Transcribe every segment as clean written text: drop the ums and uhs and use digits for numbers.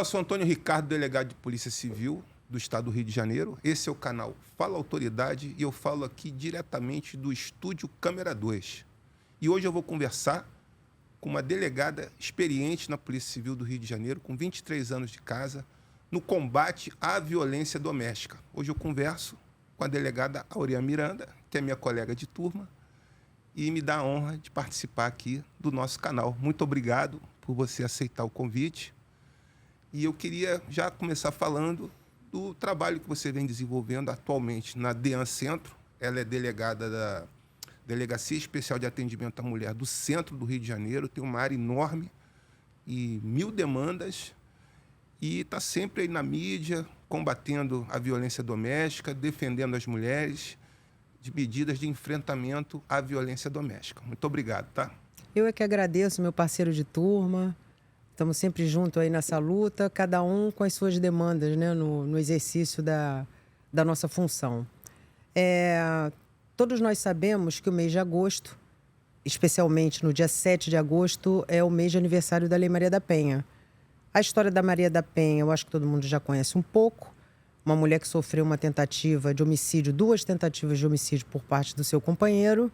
eu sou Antônio Ricardo, delegado de Polícia Civil do Estado do Rio de Janeiro. Esse é o canal Fala Autoridade e eu falo aqui diretamente do Estúdio Câmera 2. E hoje eu vou conversar com uma delegada experiente na Polícia Civil do Rio de Janeiro, com 23 anos de casa, no combate à violência doméstica. Hoje eu converso com a delegada Aurean Miranda, que é minha colega de turma, e me dá a honra de participar aqui do nosso canal. Muito obrigado por você aceitar o convite. E eu queria já começar falando do trabalho que você vem desenvolvendo atualmente na DEAN Centro. Ela é delegada da Delegacia Especial de Atendimento à Mulher do Centro do Rio de Janeiro, tem uma área enorme e 1000 demandas, e está sempre aí na mídia, combatendo a violência doméstica, defendendo as mulheres de medidas de enfrentamento à violência doméstica. Muito obrigado, tá? Eu é que agradeço, meu parceiro de turma. Estamos sempre juntos aí nessa luta, cada um com as suas demandas, né, no exercício da nossa função. Todos nós sabemos que o mês de agosto, especialmente no dia 7 de agosto, é o mês de aniversário da Lei Maria da Penha. A história da Maria da Penha, eu acho que todo mundo já conhece um pouco. Uma mulher que sofreu uma tentativa de homicídio, 2 tentativas de homicídio por parte do seu companheiro.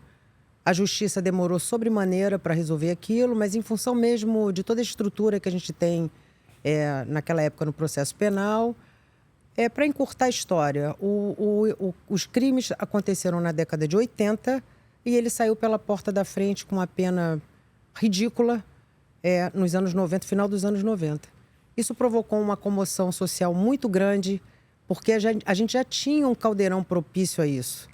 A justiça demorou sobremaneira para resolver aquilo, mas em função mesmo de toda a estrutura que a gente tem naquela época no processo penal. Para encurtar a história, os crimes aconteceram na década de 80 e ele saiu pela porta da frente com uma pena ridícula nos anos 90, final dos anos 90. Isso provocou uma comoção social muito grande, porque a gente já tinha um caldeirão propício a isso.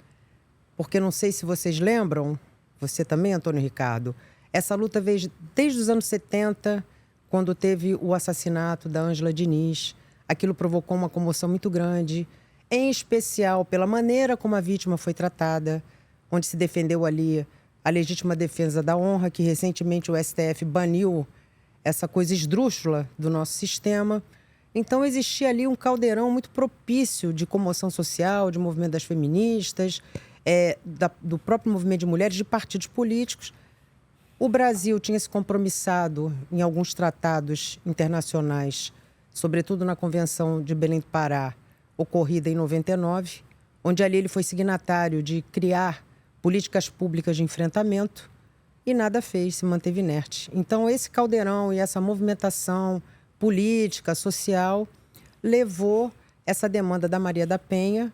Porque não sei se vocês lembram, você também, Antônio Ricardo, essa luta veio desde os anos 70, quando teve o assassinato da Ângela Diniz. Aquilo provocou uma comoção muito grande, em especial pela maneira como a vítima foi tratada, onde se defendeu ali a legítima defesa da honra, que recentemente o STF baniu essa coisa esdrúxula do nosso sistema. Então, existia ali um caldeirão muito propício de comoção social, de movimento das feministas, do próprio movimento de mulheres, de partidos políticos. O Brasil tinha se compromissado em alguns tratados internacionais, sobretudo na Convenção de Belém do Pará, ocorrida em 99, onde ali ele foi signatário de criar políticas públicas de enfrentamento e nada fez, se manteve inerte. Então, esse caldeirão e essa movimentação política, social, levou essa demanda da Maria da Penha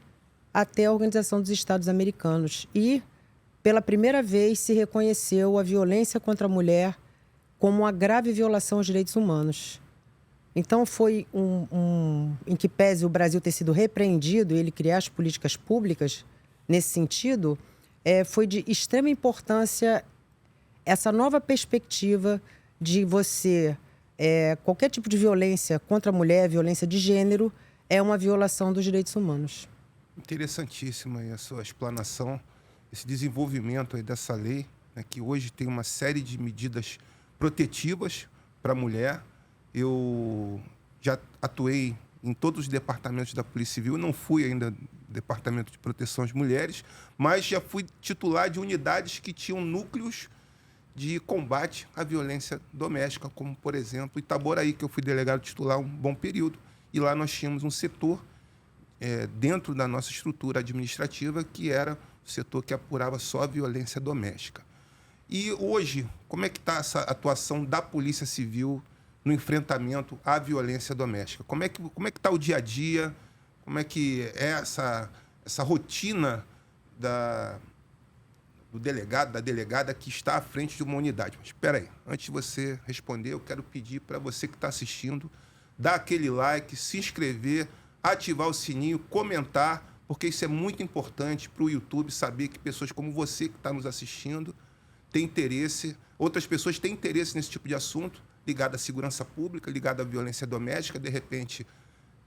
até a Organização dos Estados Americanos. E, pela primeira vez, se reconheceu a violência contra a mulher como uma grave violação aos direitos humanos. Então, foi em que pese o Brasil ter sido repreendido e ele criar as políticas públicas nesse sentido, foi de extrema importância essa nova perspectiva de você... qualquer tipo de violência contra a mulher, violência de gênero, é uma violação dos direitos humanos. Interessantíssima aí a sua explanação, esse desenvolvimento aí dessa lei, né, que hoje tem uma série de medidas protetivas para a mulher. Eu já atuei em todos os departamentos da Polícia Civil, não fui ainda no Departamento de Proteção às Mulheres, mas já fui titular de unidades que tinham núcleos de combate à violência doméstica, como, por exemplo, Itaboraí, que eu fui delegado titular um bom período, e lá nós tínhamos um setor dentro da nossa estrutura administrativa que era o setor que apurava só a violência doméstica. E hoje, como é que está essa atuação da Polícia Civil no enfrentamento à violência doméstica? Como é que está o dia a dia? Como é que é essa rotina do delegado, da delegada que está à frente de uma unidade? Mas espera aí, antes de você responder, eu quero pedir para você que está assistindo, dar aquele like, se inscrever, ativar o sininho, comentar, porque isso é muito importante para o YouTube saber que pessoas como você que está nos assistindo têm interesse, outras pessoas têm interesse nesse tipo de assunto, ligado à segurança pública, ligado à violência doméstica, de repente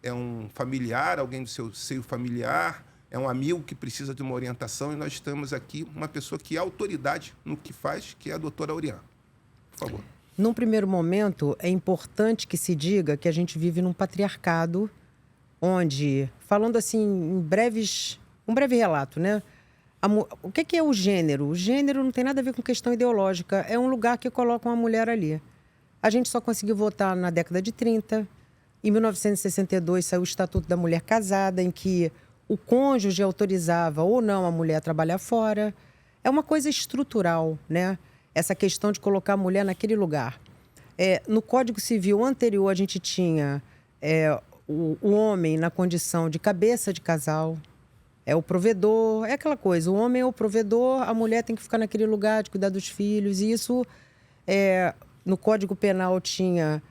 é um familiar, alguém do seu seio familiar, é um amigo que precisa de uma orientação, e nós temos aqui uma pessoa que é autoridade no que faz, que é a doutora Aurean. Por favor. Num primeiro momento, é importante que se diga que a gente vive num patriarcado onde, falando assim, um breve relato, né? O que é o gênero? O gênero não tem nada a ver com questão ideológica, é um lugar que coloca uma mulher ali. A gente só conseguiu votar na década de 30, Em 1962 saiu o Estatuto da Mulher Casada, em que o cônjuge autorizava ou não a mulher a trabalhar fora. É uma coisa estrutural, né? Essa questão de colocar a mulher naquele lugar. No Código Civil anterior, a gente tinha o homem na condição de cabeça de casal, é o provedor, é aquela coisa. O homem é o provedor, a mulher tem que ficar naquele lugar de cuidar dos filhos. E isso, no Código Penal, tinha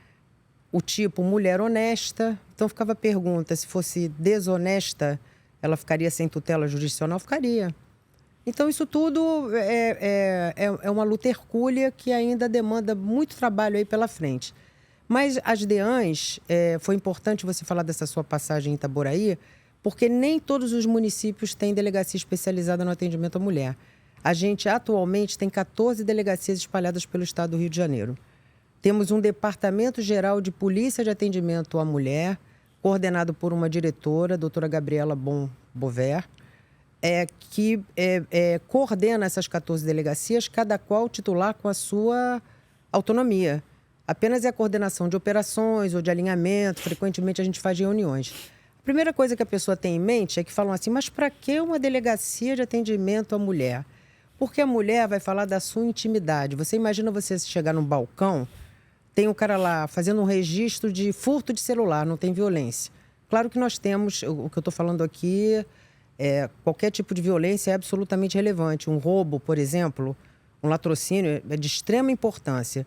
o tipo mulher honesta. Então, ficava a pergunta, se fosse desonesta, ela ficaria sem tutela jurisdicional? Ficaria. Então, isso tudo é uma luta hercúlea que ainda demanda muito trabalho aí pela frente. Mas as DEANs, foi importante você falar dessa sua passagem em Itaboraí, porque nem todos os municípios têm delegacia especializada no atendimento à mulher. A gente, atualmente, tem 14 delegacias espalhadas pelo estado do Rio de Janeiro. Temos um Departamento Geral de Polícia de Atendimento à Mulher, coordenado por uma diretora, a doutora Gabriela Bover, que coordena essas 14 delegacias, cada qual titular com a sua autonomia. Apenas é a coordenação de operações ou de alinhamento, frequentemente a gente faz reuniões. A primeira coisa que a pessoa tem em mente é que falam assim, mas para que uma delegacia de atendimento à mulher? Porque a mulher vai falar da sua intimidade. Você imagina você chegar num balcão, tem um cara lá fazendo um registro de furto de celular, não tem violência. Claro que nós temos, o que eu estou falando aqui, qualquer tipo de violência é absolutamente relevante. Um roubo, por exemplo, um latrocínio é de extrema importância.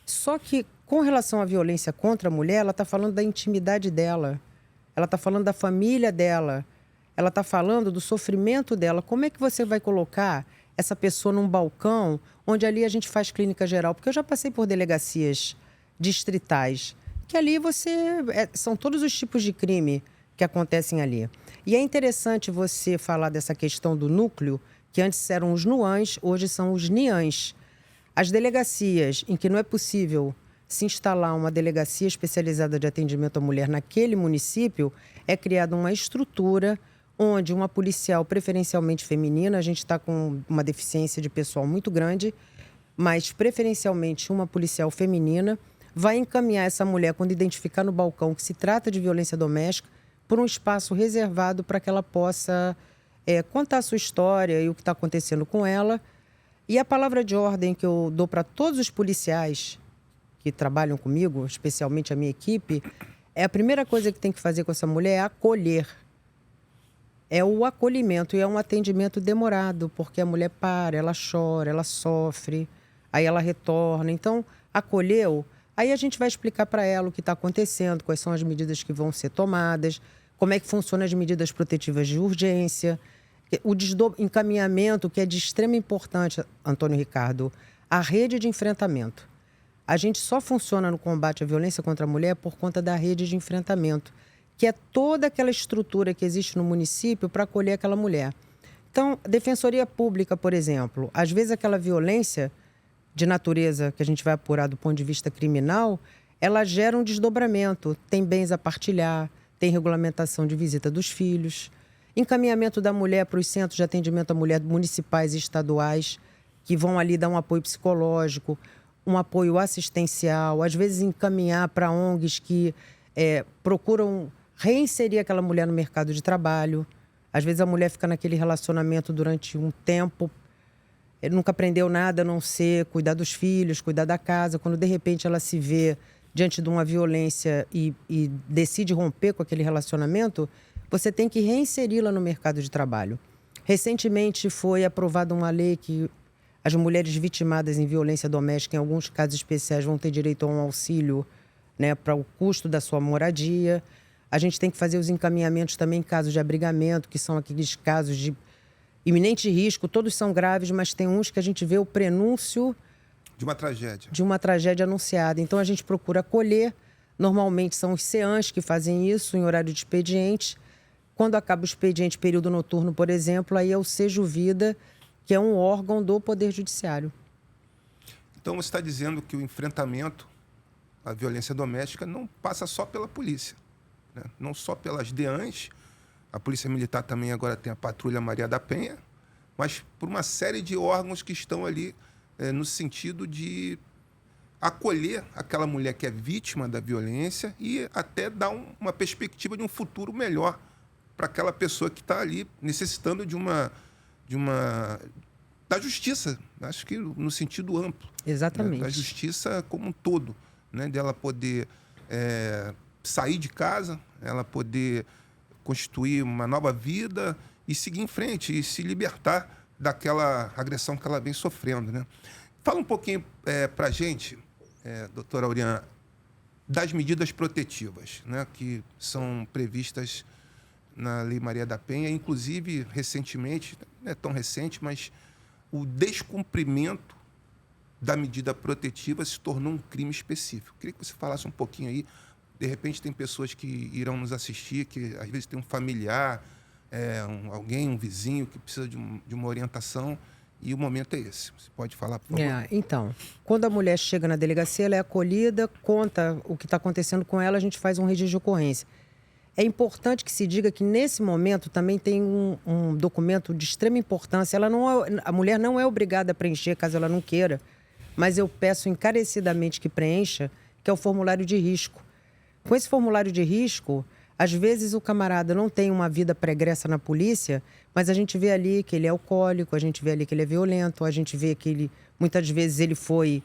Só que, com relação à violência contra a mulher, ela está falando da intimidade dela. Ela está falando da família dela. Ela está falando do sofrimento dela. Como é que você vai colocar essa pessoa num balcão onde ali a gente faz clínica geral? Porque eu já passei por delegacias distritais, que ali são todos os tipos de crime que acontecem ali. E é interessante você falar dessa questão do núcleo, que antes eram os NUANs, hoje são os NIANs. As delegacias em que não é possível se instalar uma delegacia especializada de atendimento à mulher naquele município, é criada uma estrutura onde uma policial, preferencialmente feminina, a gente está com uma deficiência de pessoal muito grande, mas preferencialmente uma policial feminina, vai encaminhar essa mulher, quando identificar no balcão que se trata de violência doméstica, por um espaço reservado para que ela possa contar a sua história e o que está acontecendo com ela. E a palavra de ordem que eu dou para todos os policiais que trabalham comigo, especialmente a minha equipe, a primeira coisa que tem que fazer com essa mulher é acolher. É o acolhimento e é um atendimento demorado, porque a mulher para, ela chora, ela sofre, aí ela retorna. Então, acolheu, aí a gente vai explicar para ela o que está acontecendo, quais são as medidas que vão ser tomadas, como é que funcionam as medidas protetivas de urgência, o encaminhamento, que é de extrema importância, Antônio Ricardo, a rede de enfrentamento. A gente só funciona no combate à violência contra a mulher por conta da rede de enfrentamento, que é toda aquela estrutura que existe no município para acolher aquela mulher. Então, Defensoria Pública, por exemplo, às vezes aquela violência de natureza que a gente vai apurar do ponto de vista criminal, ela gera um desdobramento. Tem bens a partilhar, tem regulamentação de visita dos filhos, encaminhamento da mulher para os centros de atendimento à mulher municipais e estaduais, que vão ali dar um apoio psicológico, um apoio assistencial, às vezes encaminhar para ONGs que procuram reinserir aquela mulher no mercado de trabalho. Às vezes a mulher fica naquele relacionamento durante um tempo, nunca aprendeu nada a não ser cuidar dos filhos, cuidar da casa. Quando, de repente, ela se vê diante de uma violência e decide romper com aquele relacionamento, você tem que reinseri-la no mercado de trabalho. Recentemente foi aprovada uma lei que as mulheres vitimadas em violência doméstica, em alguns casos especiais, vão ter direito a um auxílio, né, para o custo da sua moradia. A gente tem que fazer os encaminhamentos também em casos de abrigamento, que são aqueles casos de iminente risco. Todos são graves, mas tem uns que a gente vê o prenúncio de uma tragédia. De uma tragédia anunciada. Então, a gente procura acolher. Normalmente, são os CEANs que fazem isso em horário de expediente. Quando acaba o expediente, período noturno, por exemplo, aí é o Sejuvida, que é um órgão do Poder Judiciário. Então, você está dizendo que o enfrentamento à violência doméstica não passa só pela polícia, né? Não só pelas DEANs, a Polícia Militar também agora tem a Patrulha Maria da Penha, mas por uma série de órgãos que estão ali no sentido de acolher aquela mulher que é vítima da violência e até dar uma perspectiva de um futuro melhor para aquela pessoa que está ali necessitando da justiça, acho que no sentido amplo. Exatamente. Né? Da justiça como um todo, né? Dela poder sair de casa, ela poder constituir uma nova vida e seguir em frente e se libertar daquela agressão que ela vem sofrendo, né? Fala um pouquinho para a gente, doutora Auriana, das medidas protetivas, né, que são previstas na Lei Maria da Penha, inclusive recentemente, não é tão recente, mas o descumprimento da medida protetiva se tornou um crime específico. Queria que você falasse um pouquinho aí. De repente tem pessoas que irão nos assistir, que às vezes tem um familiar, alguém, um vizinho que precisa de uma orientação, e o momento é esse. Você pode falar, por favor? Então, quando a mulher chega na delegacia, ela é acolhida, conta o que está acontecendo com ela, a gente faz um registro de ocorrência. É importante que se diga que, nesse momento, também tem um documento de extrema importância. A mulher não é obrigada a preencher, caso ela não queira, mas eu peço encarecidamente que preencha, que é o formulário de risco. Com esse formulário de risco, às vezes o camarada não tem uma vida pregressa na polícia, mas a gente vê ali que ele é alcoólico, a gente vê ali que ele é violento, a gente vê que muitas vezes ele foi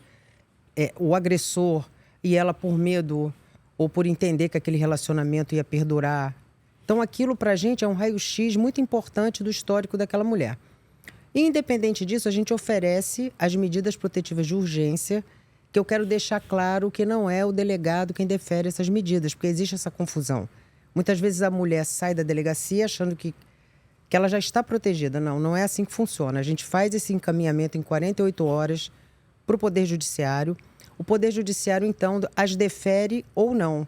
o agressor e ela, por medo ou por entender que aquele relacionamento ia perdurar. Então, aquilo para a gente é um raio-x muito importante do histórico daquela mulher. E, independente disso, a gente oferece as medidas protetivas de urgência, que eu quero deixar claro que não é o delegado quem defere essas medidas, porque existe essa confusão. Muitas vezes a mulher sai da delegacia achando que ela já está protegida. Não, não é assim que funciona. A gente faz esse encaminhamento em 48 horas para o Poder Judiciário. O Poder Judiciário, então, as defere ou não.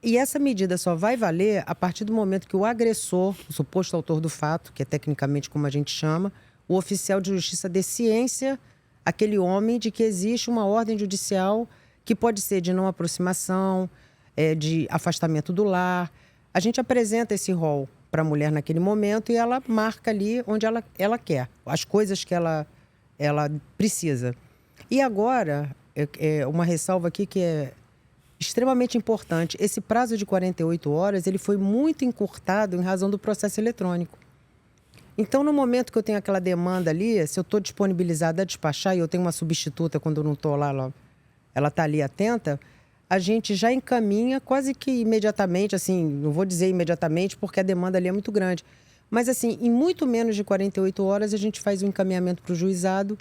E essa medida só vai valer a partir do momento que o agressor, o suposto autor do fato, que é tecnicamente como a gente chama, o oficial de justiça dê ciência àquele homem de que existe uma ordem judicial que pode ser de não aproximação, de afastamento do lar. A gente apresenta esse rol para a mulher naquele momento e ela marca ali onde ela quer, as coisas que ela precisa. E agora, uma ressalva aqui que é extremamente importante. Esse prazo de 48 horas, ele foi muito encurtado em razão do processo eletrônico. Então, no momento que eu tenho aquela demanda ali, se eu estou disponibilizada a despachar e eu tenho uma substituta quando eu não estou lá, ela está ali atenta, a gente já encaminha quase que imediatamente, assim, não vou dizer imediatamente porque a demanda ali é muito grande, mas assim, em muito menos de 48 horas a gente faz o encaminhamento para o juizado.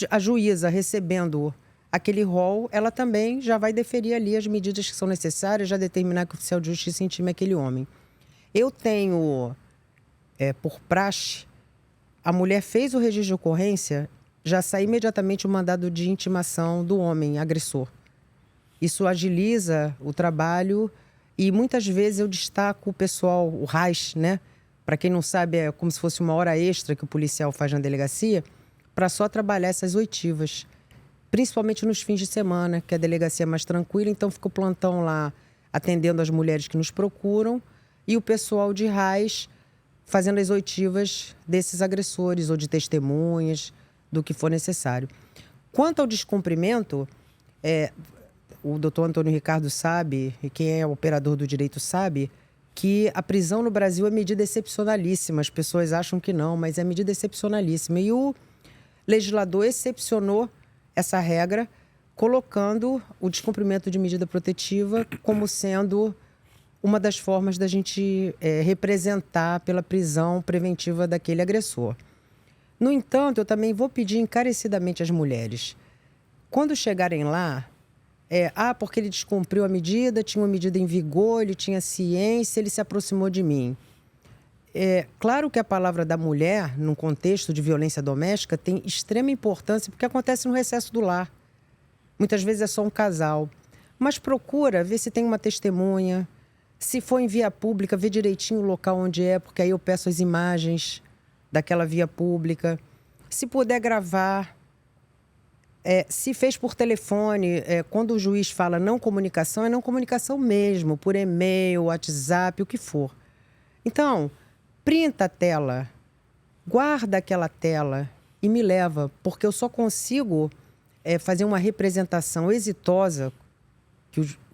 A juíza recebendo aquele rol, ela também já vai deferir ali as medidas que são necessárias, já determinar que o oficial de justiça intime aquele homem. Eu tenho, por praxe, a mulher fez o registro de ocorrência, já sai imediatamente o mandado de intimação do homem agressor. Isso agiliza o trabalho e muitas vezes eu destaco o pessoal, o RAS, né? Para quem não sabe, é como se fosse uma hora extra que o policial faz na delegacia, para só trabalhar essas oitivas, principalmente nos fins de semana, que a delegacia é mais tranquila, então fica o plantão lá atendendo as mulheres que nos procuram e o pessoal de RAS fazendo as oitivas desses agressores ou de testemunhas, do que for necessário. Quanto ao descumprimento, o doutor Antônio Ricardo sabe, e quem é operador do direito sabe, que a prisão no Brasil é medida excepcionalíssima. As pessoas acham que não, mas é medida excepcionalíssima. E o legislador excepcionou essa regra, colocando o descumprimento de medida protetiva como sendo uma das formas da gente representar pela prisão preventiva daquele agressor. No entanto, eu também vou pedir encarecidamente às mulheres, quando chegarem lá, porque ele descumpriu a medida, tinha uma medida em vigor, ele tinha ciência, ele se aproximou de mim. Claro que a palavra da mulher, num contexto de violência doméstica, tem extrema importância porque acontece no recesso do lar. Muitas vezes é só um casal. Mas procura ver se tem uma testemunha, se for em via pública, ver direitinho o local onde é, porque aí eu peço as imagens daquela via pública. Se puder gravar, se fez por telefone, quando o juiz fala não comunicação, é não comunicação mesmo, por e-mail, WhatsApp, o que for. Então, printa a tela, guarda aquela tela e me leva, porque eu só consigo fazer uma representação exitosa,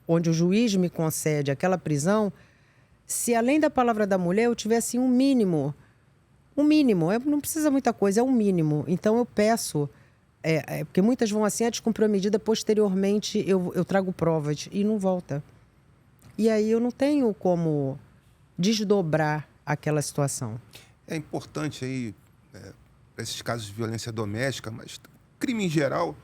onde o juiz me concede aquela prisão, se além da palavra da mulher eu tivesse um mínimo, não precisa muita coisa, é um mínimo. Então eu peço, porque muitas vão assim, descumpriu a medida, posteriormente eu trago provas e não volta. E aí eu não tenho como desdobrar aquela situação. É importante aí, para esses casos de violência doméstica, mas crime em geral,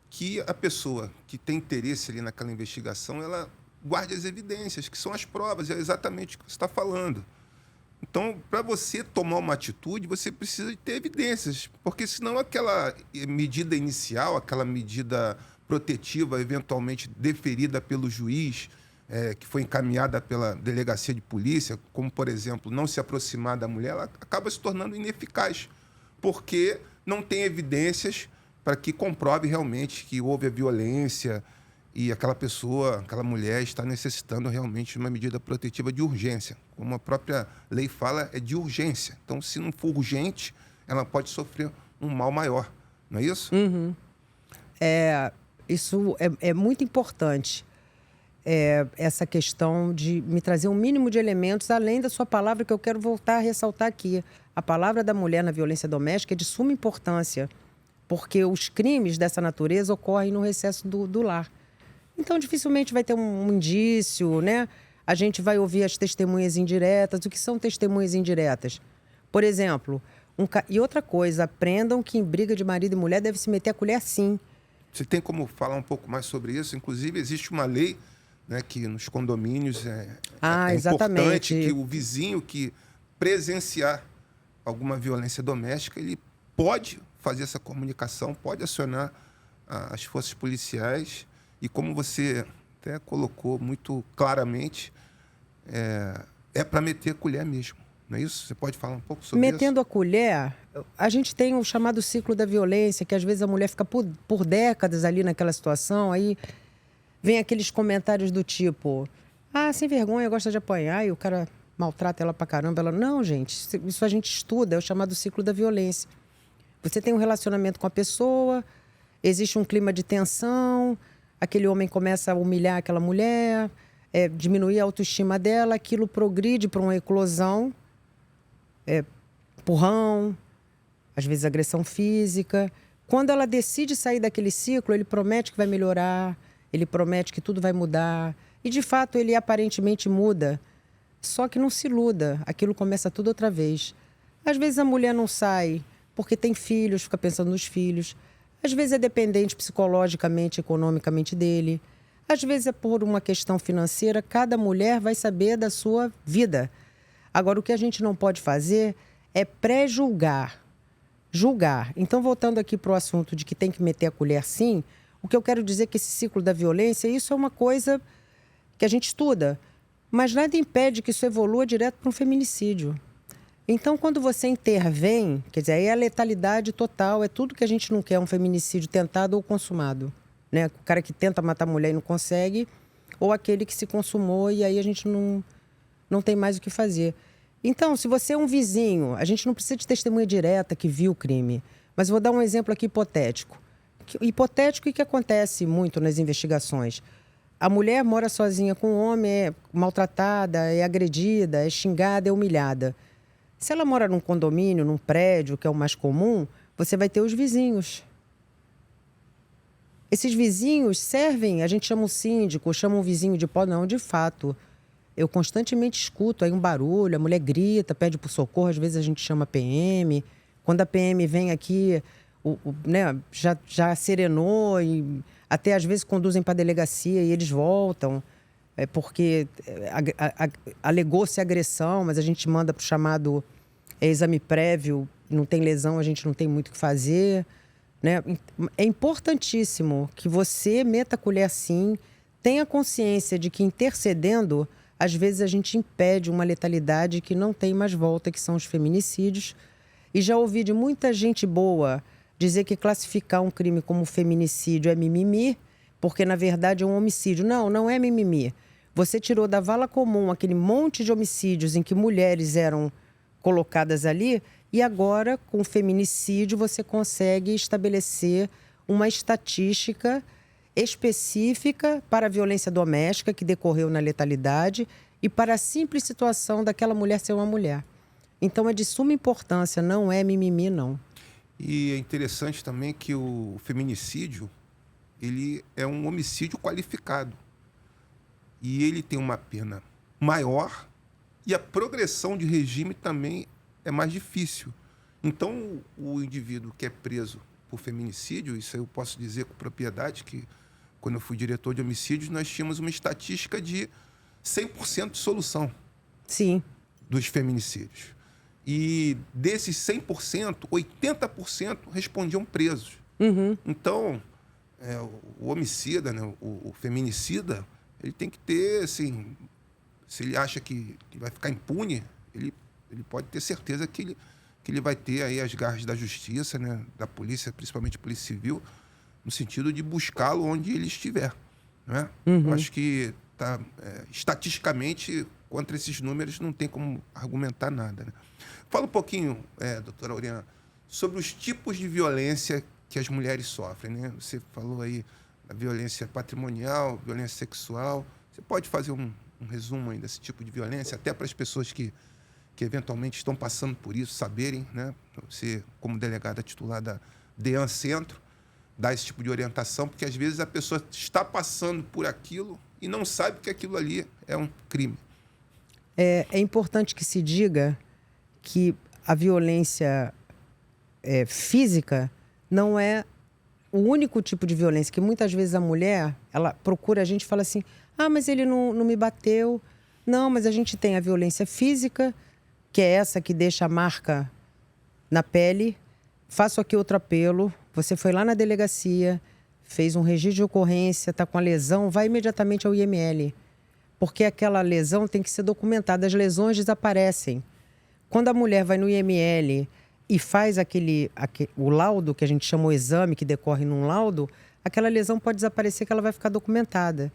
que a pessoa que tem interesse ali naquela investigação, ela guarde as evidências, que são as provas, é exatamente o que você está falando. Então, para você tomar uma atitude, você precisa de ter evidências, porque senão aquela medida inicial, aquela medida protetiva, eventualmente deferida pelo juiz, que foi encaminhada pela delegacia de polícia, como, por exemplo, não se aproximar da mulher, ela acaba se tornando ineficaz, porque não tem evidências para que comprove realmente que houve a violência e aquela pessoa, aquela mulher está necessitando realmente de uma medida protetiva de urgência. Como a própria lei fala, é de urgência. Então, se não for urgente, ela pode sofrer um mal maior. Não é isso? Uhum. Isso é muito importante. Essa questão de me trazer um mínimo de elementos, além da sua palavra, que eu quero voltar a ressaltar aqui. A palavra da mulher na violência doméstica é de suma importância, porque os crimes dessa natureza ocorrem no recesso do lar. Então, dificilmente vai ter um indício, né? A gente vai ouvir as testemunhas indiretas. O que são testemunhas indiretas? Por exemplo, e outra coisa, aprendam que em briga de marido e mulher deve se meter a colher sim. Você tem como falar um pouco mais sobre isso? Inclusive, existe uma lei, né, que nos condomínios é importante que o vizinho que presenciar alguma violência doméstica, ele pode fazer essa comunicação, pode acionar as forças policiais. E como você até colocou muito claramente, é para meter a colher mesmo, não é isso? Você pode falar um pouco sobre isso? Metendo a colher, a gente tem o chamado ciclo da violência, que às vezes a mulher fica por décadas ali naquela situação, aí vem aqueles comentários do tipo, sem vergonha, gosta de apanhar, e o cara maltrata ela pra caramba. Ela, não, gente, isso a gente estuda, é o chamado ciclo da violência. Você tem um relacionamento com a pessoa, existe um clima de tensão, aquele homem começa a humilhar aquela mulher, diminuir a autoestima dela, aquilo progride para uma eclosão, empurrão, às vezes agressão física. Quando ela decide sair daquele ciclo, ele promete que vai melhorar, ele promete que tudo vai mudar. E, de fato, ele aparentemente muda. Só que não se iluda, aquilo começa tudo outra vez. Às vezes a mulher não sai porque tem filhos, fica pensando nos filhos. Às vezes é dependente psicologicamente, economicamente dele. Às vezes é por uma questão financeira. Cada mulher vai saber da sua vida. Agora, o que a gente não pode fazer é pré-julgar. Julgar. Então, voltando aqui para o assunto de que tem que meter a colher sim, o que eu quero dizer é que esse ciclo da violência, isso é uma coisa que a gente estuda. Mas nada impede que isso evolua direto para um feminicídio. Então, quando você intervém, quer dizer, aí é a letalidade total, é tudo que a gente não quer, um feminicídio tentado ou consumado, né? O cara que tenta matar a mulher e não consegue, ou aquele que se consumou e aí a gente não tem mais o que fazer. Então, se você é um vizinho, a gente não precisa de testemunha direta que viu o crime, mas vou dar um exemplo aqui hipotético. Hipotético e que acontece muito nas investigações. A mulher mora sozinha com o homem, é maltratada, é agredida, é xingada, é humilhada. Se ela mora num condomínio, num prédio, que é o mais comum, você vai ter os vizinhos. Esses vizinhos servem, a gente chama um síndico, chama um vizinho de pó. Não, de fato. Eu constantemente escuto aí um barulho, a mulher grita, pede por socorro, às vezes a gente chama a PM. Quando a PM vem aqui, né, já serenou e até às vezes conduzem para a delegacia e eles voltam. Porque alegou-se agressão, mas a gente manda para o chamado exame prévio, não tem lesão, a gente não tem muito o que fazer, né? É importantíssimo que você meta a colher sim, tenha consciência de que intercedendo, às vezes a gente impede uma letalidade que não tem mais volta, que são os feminicídios. E já ouvi de muita gente boa dizer que classificar um crime como feminicídio é mimimi, porque na verdade é um homicídio. Não, não é mimimi. Você tirou da vala comum aquele monte de homicídios em que mulheres eram colocadas ali e agora, com o feminicídio, você consegue estabelecer uma estatística específica para a violência doméstica que decorreu na letalidade e para a simples situação daquela mulher ser uma mulher. Então, é de suma importância, não é mimimi, não. E é interessante também que o feminicídio, ele é um homicídio qualificado. E ele tem uma pena maior e a progressão de regime também é mais difícil. Então, o indivíduo que é preso por feminicídio, isso eu posso dizer com propriedade, que quando eu fui diretor de homicídios, nós tínhamos uma estatística de 100% de solução. Sim. Dos feminicídios. E desses 100%, 80% respondiam presos. Uhum. Então, o homicida, né, o feminicida, ele tem que ter, assim, se ele acha que vai ficar impune, ele pode ter certeza que ele vai ter aí as garras da justiça, né, da polícia, principalmente polícia civil, no sentido de buscá-lo onde ele estiver. Né? Uhum. Eu acho que, estatisticamente, contra esses números não tem como argumentar nada. Né? Fala um pouquinho, doutora Auriana, sobre os tipos de violência que as mulheres sofrem. Né? Você falou aí da violência patrimonial, violência sexual. Você pode fazer um resumo aí desse tipo de violência, até para as pessoas que eventualmente estão passando por isso, saberem, né? Você, como delegada titular da DEAN Centro, dá esse tipo de orientação, porque às vezes a pessoa está passando por aquilo e não sabe que aquilo ali é um crime. É importante que se diga que a violência física não é o único tipo de violência, que muitas vezes a mulher, ela procura a gente e fala assim, mas ele não me bateu. Não, mas a gente tem a violência física, que é essa que deixa a marca na pele. Faço aqui outro apelo, você foi lá na delegacia, fez um registro de ocorrência, está com a lesão, vai imediatamente ao IML. Porque aquela lesão tem que ser documentada, as lesões desaparecem. Quando a mulher vai no IML e faz o laudo, que a gente chama o exame, que decorre num laudo, aquela lesão pode desaparecer, que ela vai ficar documentada.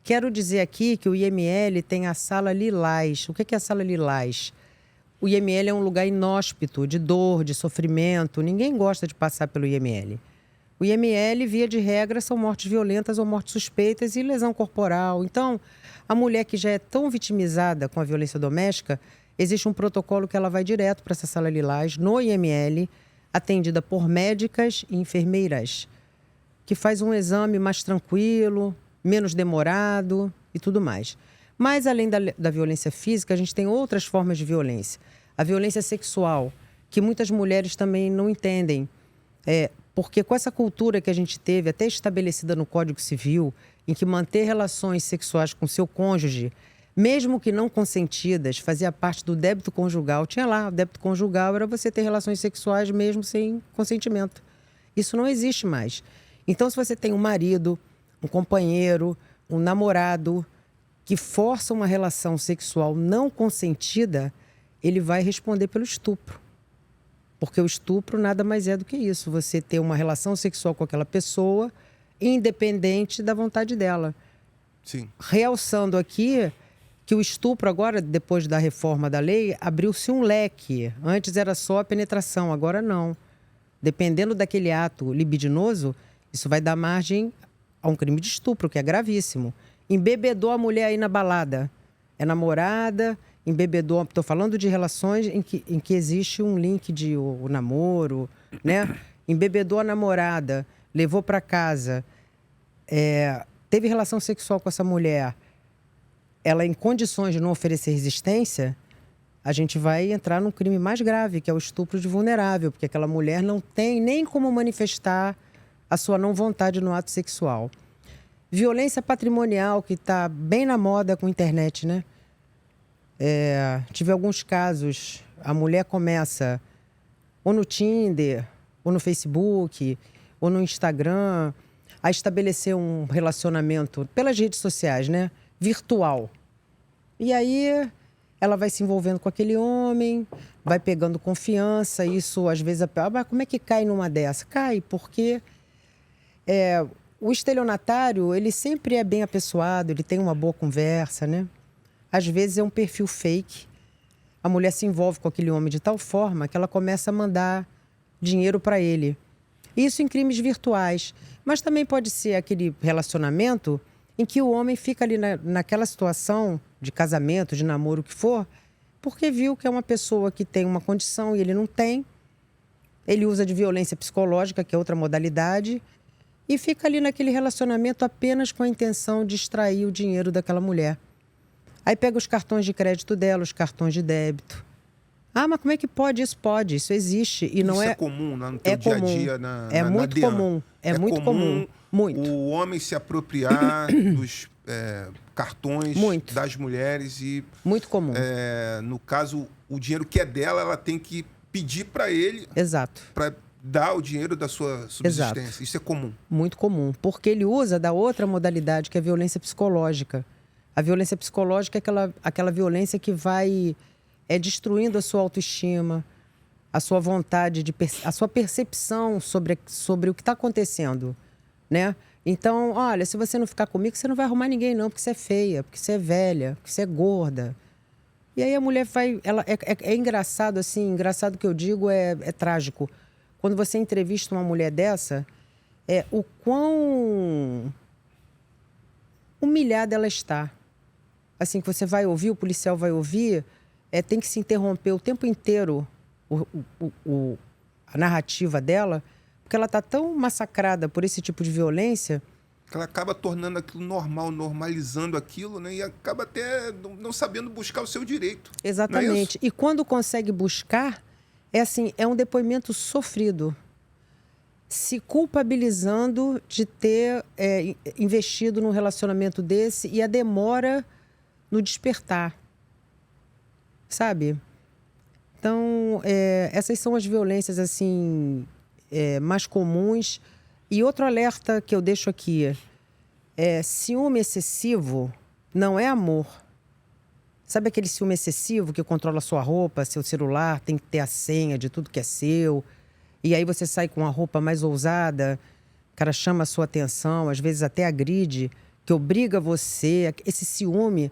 Quero dizer aqui que o IML tem a sala Lilás. O que é a sala Lilás? O IML é um lugar inóspito, de dor, de sofrimento. Ninguém gosta de passar pelo IML. O IML, via de regra, são mortes violentas ou mortes suspeitas e lesão corporal. Então, a mulher que já é tão vitimizada com a violência doméstica, existe um protocolo que ela vai direto para essa sala Lilás, no IML, atendida por médicas e enfermeiras, que faz um exame mais tranquilo, menos demorado e tudo mais. Mas, além da violência física, a gente tem outras formas de violência. A violência sexual, que muitas mulheres também não entendem. Porque com essa cultura que a gente teve, até estabelecida no Código Civil, em que manter relações sexuais com seu cônjuge, mesmo que não consentidas, fazia parte do débito conjugal. Tinha lá, o débito conjugal era você ter relações sexuais mesmo sem consentimento. Isso não existe mais. Então, se você tem um marido, um companheiro, um namorado que força uma relação sexual não consentida, ele vai responder pelo estupro. Porque o estupro nada mais é do que isso. Você ter uma relação sexual com aquela pessoa, independente da vontade dela. Sim. Realçando aqui que o estupro agora, depois da reforma da lei, abriu-se um leque. Antes era só a penetração, agora não. Dependendo daquele ato libidinoso, isso vai dar margem a um crime de estupro, que é gravíssimo. Embebedou a mulher aí na balada. É namorada, embebedou... Estou falando de relações em que existe um link de o namoro, né? Embebedou a namorada, levou para casa, teve relação sexual com essa mulher, ela em condições de não oferecer resistência, a gente vai entrar num crime mais grave, que é o estupro de vulnerável, porque aquela mulher não tem nem como manifestar a sua não vontade no ato sexual. Violência patrimonial, que está bem na moda com a internet, né? Tive alguns casos, a mulher começa ou no Tinder, ou no Facebook, ou no Instagram, a estabelecer um relacionamento pelas redes sociais, né? Virtual. E aí ela vai se envolvendo com aquele homem, vai pegando confiança, isso às vezes... Mas como é que cai numa dessa? Cai porque o estelionatário, ele sempre é bem apessoado, ele tem uma boa conversa, né? Às vezes é um perfil fake. A mulher se envolve com aquele homem de tal forma que ela começa a mandar dinheiro para ele. Isso em crimes virtuais. Mas também pode ser aquele relacionamento em que o homem fica ali naquela situação de casamento, de namoro, o que for, porque viu que é uma pessoa que tem uma condição e ele não tem. Ele usa de violência psicológica, que é outra modalidade, e fica ali naquele relacionamento apenas com a intenção de extrair o dinheiro daquela mulher. Aí pega os cartões de crédito dela, os cartões de débito. Ah, mas como é que pode? Isso pode, isso existe. E não isso é comum no teu dia a dia é muito comum. É muito comum. Muito. O homem se apropriar dos cartões das mulheres e... Muito comum. No caso, o dinheiro que é dela, ela tem que pedir para ele... Exato. Para dar o dinheiro da sua subsistência. Exato. Isso é comum. Muito comum. Porque ele usa da outra modalidade, que é a violência psicológica. A violência psicológica é aquela violência que vai destruindo a sua autoestima, a sua vontade, a sua percepção sobre o que está acontecendo, né? Então, olha, se você não ficar comigo, você não vai arrumar ninguém não, porque você é feia, porque você é velha, porque você é gorda. E aí a mulher vai... É engraçado, assim, engraçado que eu digo é trágico. Quando você entrevista uma mulher dessa, o quão humilhada ela está. Assim, que você vai ouvir, o policial vai ouvir, tem que se interromper o tempo inteiro a narrativa dela, porque ela está tão massacrada por esse tipo de violência... Ela acaba tornando aquilo normal, normalizando aquilo, né? E acaba até não sabendo buscar o seu direito. Exatamente. E quando consegue buscar, é um depoimento sofrido. Se culpabilizando de ter investido num relacionamento desse e a demora no despertar. Sabe? Então, essas são as violências, assim, mais comuns. E outro alerta que eu deixo aqui ciúme excessivo não é amor. Sabe aquele ciúme excessivo que controla sua roupa, seu celular, tem que ter a senha de tudo que é seu. E aí você sai com uma roupa mais ousada, o cara chama a sua atenção, às vezes até agride, que obriga você. Esse ciúme,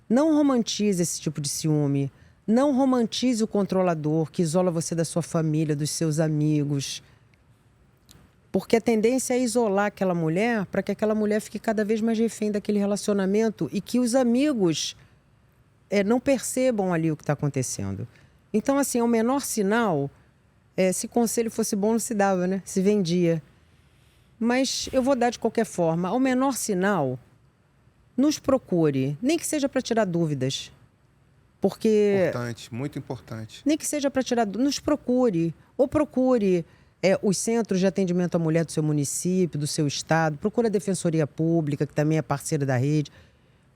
não romantize esse tipo de ciúme. Não romantize o controlador que isola você da sua família, dos seus amigos. Porque a tendência é isolar aquela mulher para que aquela mulher fique cada vez mais refém daquele relacionamento e que os amigos não percebam ali o que está acontecendo. Então, assim, ao menor sinal, se conselho fosse bom, não se dava, né? Se vendia. Mas eu vou dar de qualquer forma. Ao menor sinal, nos procure. Nem que seja para tirar dúvidas. Porque... Importante, muito importante. Nem que seja para tirar dúvidas. Nos procure. Ou procure... os centros de atendimento à mulher do seu município, do seu estado, procure a Defensoria Pública, que também é parceira da rede,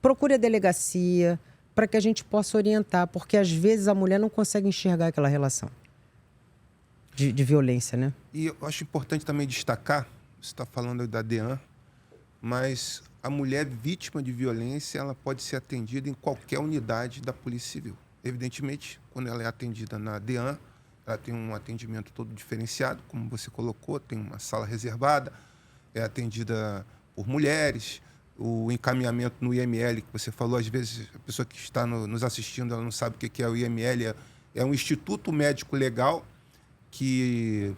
procure a delegacia, para que a gente possa orientar, porque às vezes a mulher não consegue enxergar aquela relação de violência, né? E eu acho importante também destacar, você está falando da DEAN, mas a mulher vítima de violência, ela pode ser atendida em qualquer unidade da Polícia Civil. Evidentemente, quando ela é atendida na DEAN, ela tem um atendimento todo diferenciado, como você colocou, tem uma sala reservada, é atendida por mulheres, o encaminhamento no IML, que você falou, às vezes a pessoa que está nos assistindo, ela não sabe o que é o IML, é um instituto médico legal que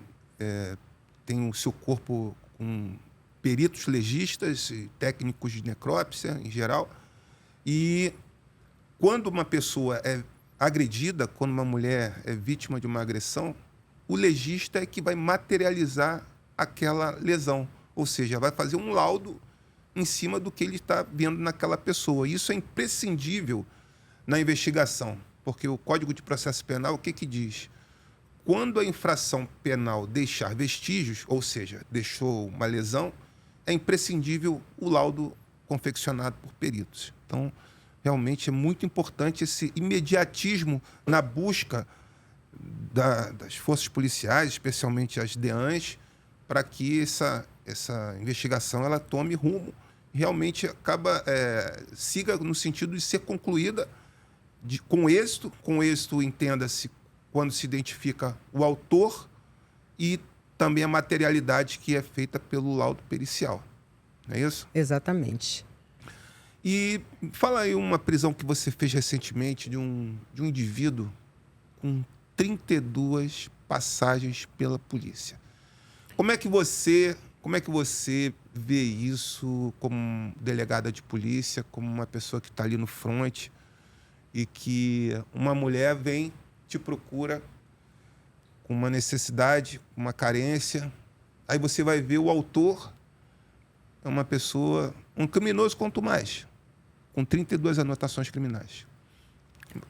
tem o seu corpo com peritos legistas e técnicos de necrópsia, em geral, e quando uma pessoa é agredida, quando uma mulher é vítima de uma agressão, o legista é que vai materializar aquela lesão, ou seja, vai fazer um laudo em cima do que ele está vendo naquela pessoa. Isso é imprescindível na investigação, porque o Código de Processo Penal, o que diz? Quando a infração penal deixar vestígios, ou seja, deixou uma lesão, é imprescindível o laudo confeccionado por peritos. Então, realmente é muito importante esse imediatismo na busca das forças policiais, especialmente as DEANs, para que essa investigação ela tome rumo e realmente siga no sentido de ser concluída com êxito entenda-se quando se identifica o autor e também a materialidade que é feita pelo laudo pericial. Não é isso? Exatamente. E fala aí uma prisão que você fez recentemente de um indivíduo com 32 passagens pela polícia. Como é que você vê isso como delegada de polícia, como uma pessoa que está ali no fronte e que uma mulher vem, te procura com uma necessidade, uma carência, aí você vai ver o autor é uma pessoa, um criminoso quanto mais, com 32 anotações criminais.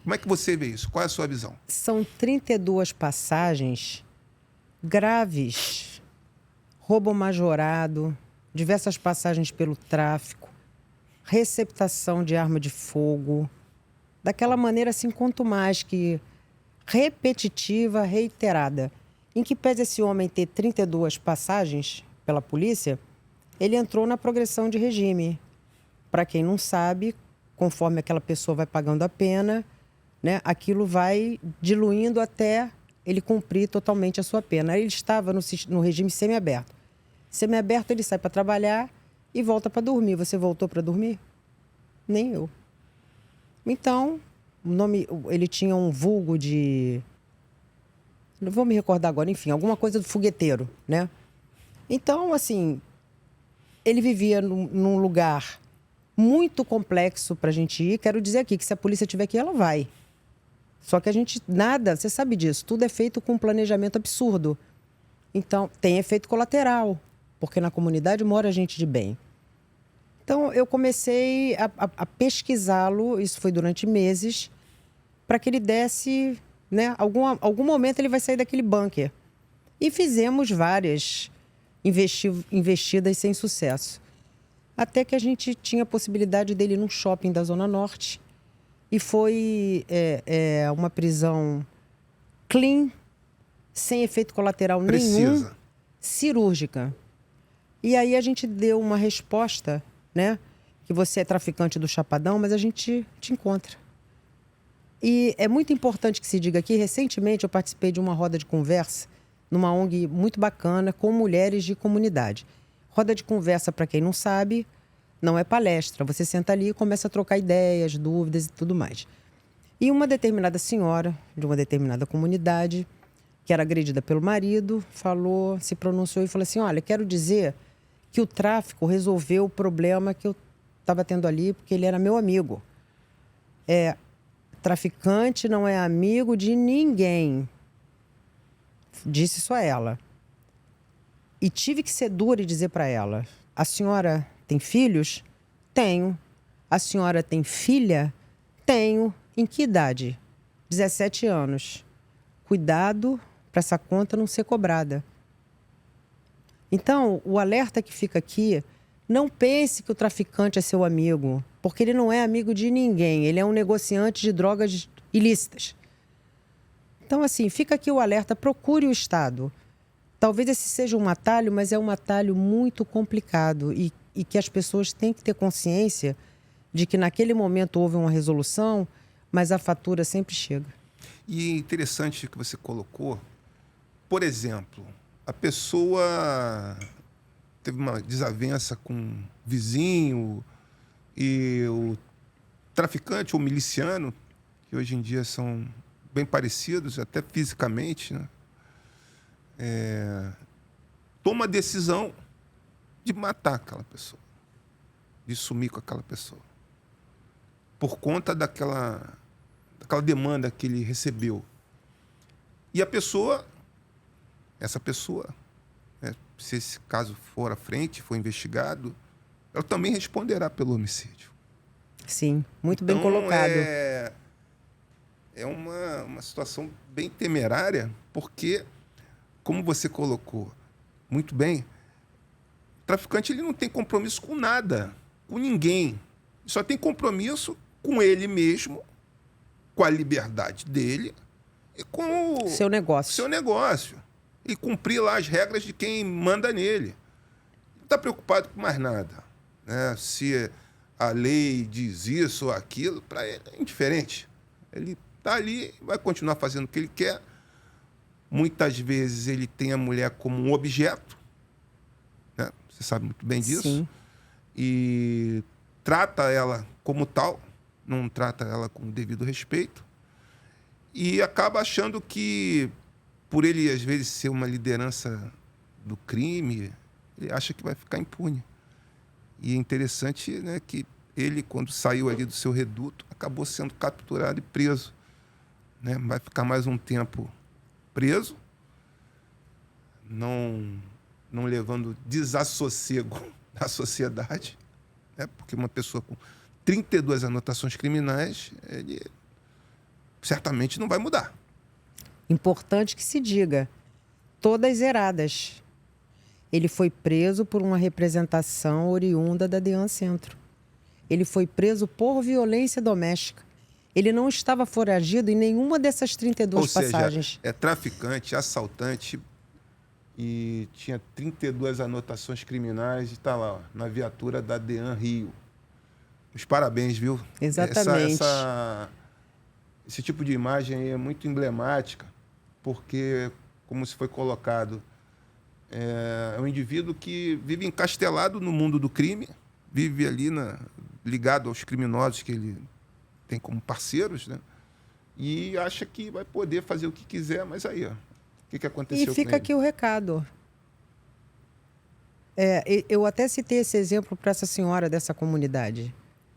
Como é que você vê isso? Qual é a sua visão? São 32 passagens graves, roubo majorado, diversas passagens pelo tráfico, receptação de arma de fogo, daquela maneira assim, quanto mais que repetitiva, reiterada. Em que pese esse homem ter 32 passagens pela polícia, ele entrou na progressão de regime. Para quem não sabe, conforme aquela pessoa vai pagando a pena, né, aquilo vai diluindo até ele cumprir totalmente a sua pena. Ele estava no regime semiaberto. Semiaberto, ele sai para trabalhar e volta para dormir. Você voltou para dormir? Nem eu. Então, ele tinha um vulgo de... Não vou me recordar agora, enfim, alguma coisa do fogueteiro, né? Então, assim, ele vivia num lugar muito complexo para a gente ir. Quero dizer aqui que se a polícia tiver aqui, ela vai. Só que a gente, nada, você sabe disso, tudo é feito com um planejamento absurdo. Então, tem efeito colateral, porque na comunidade mora gente de bem. Então, eu comecei a pesquisá-lo, isso foi durante meses, para que ele desse, né, algum momento ele vai sair daquele bunker. E fizemos várias investidas sem sucesso. Até que a gente tinha a possibilidade dele ir num shopping da Zona Norte. E foi uma prisão clean, sem efeito colateral nenhum, cirúrgica. E aí a gente deu uma resposta, né? Que você é traficante do Chapadão, mas a gente te encontra. E é muito importante que se diga aqui, recentemente eu participei de uma roda de conversa numa ONG muito bacana com mulheres de comunidade. Roda de conversa, para quem não sabe, não é palestra. Você senta ali e começa a trocar ideias, dúvidas e tudo mais. E uma determinada senhora de uma determinada comunidade, que era agredida pelo marido, se pronunciou e falou assim: olha, quero dizer que o tráfico resolveu o problema que eu estava tendo ali, porque ele era meu amigo. Traficante não é amigo de ninguém. Disse isso a ela. E tive que ser dura e dizer para ela: a senhora tem filhos? Tenho. A senhora tem filha? Tenho. Em que idade? 17 anos. Cuidado para essa conta não ser cobrada. Então, o alerta que fica aqui, não pense que o traficante é seu amigo, porque ele não é amigo de ninguém. Ele é um negociante de drogas ilícitas. Então, assim, fica aqui o alerta, procure o Estado. Talvez esse seja um atalho, mas é um atalho muito complicado e que as pessoas têm que ter consciência de que naquele momento houve uma resolução, mas a fatura sempre chega. E é interessante que você colocou, por exemplo, a pessoa teve uma desavença com um vizinho e o traficante ou miliciano, que hoje em dia são bem parecidos, até fisicamente, né? Toma a decisão de matar aquela pessoa, de sumir com aquela pessoa, por conta daquela demanda que ele recebeu. E essa pessoa, né, se esse caso for à frente, for investigado, ela também responderá pelo homicídio. Sim, muito bem colocado. É uma situação bem temerária, porque, como você colocou muito bem, o traficante ele não tem compromisso com nada, com ninguém. Só tem compromisso com ele mesmo, com a liberdade dele e com o seu negócio. E cumprir lá as regras de quem manda nele. Não está preocupado com mais nada, né? Se a lei diz isso ou aquilo, para ele é indiferente. Ele está ali, vai continuar fazendo o que ele quer. Muitas vezes ele tem a mulher como um objeto, né? Você sabe muito bem disso. Sim. E trata ela como tal, não trata ela com o devido respeito. E acaba achando que, por ele, às vezes, ser uma liderança do crime, ele acha que vai ficar impune. E é interessante, né, que ele, quando saiu ali do seu reduto, acabou sendo capturado e preso, né? Vai ficar mais um tempo preso, não levando desassossego da sociedade, né? Porque uma pessoa com 32 anotações criminais, ele certamente não vai mudar. Importante que se diga, todas zeradas. Ele foi preso por uma representação oriunda da DEAN Centro. Ele foi preso por violência doméstica. Ele não estava foragido em nenhuma dessas 32 passagens. Ou seja, é traficante, assaltante e tinha 32 anotações criminais e está lá, ó, na viatura da DEAN Rio. Os parabéns, viu? Exatamente. Esse tipo de imagem aí é muito emblemática, porque, como se foi colocado, é um indivíduo que vive encastelado no mundo do crime, vive ali ligado aos criminosos que ele tem como parceiros, né? E acha que vai poder fazer o que quiser, mas aí, ó, o que aconteceu com ele? E fica aqui o recado. Eu até citei esse exemplo para essa senhora dessa comunidade.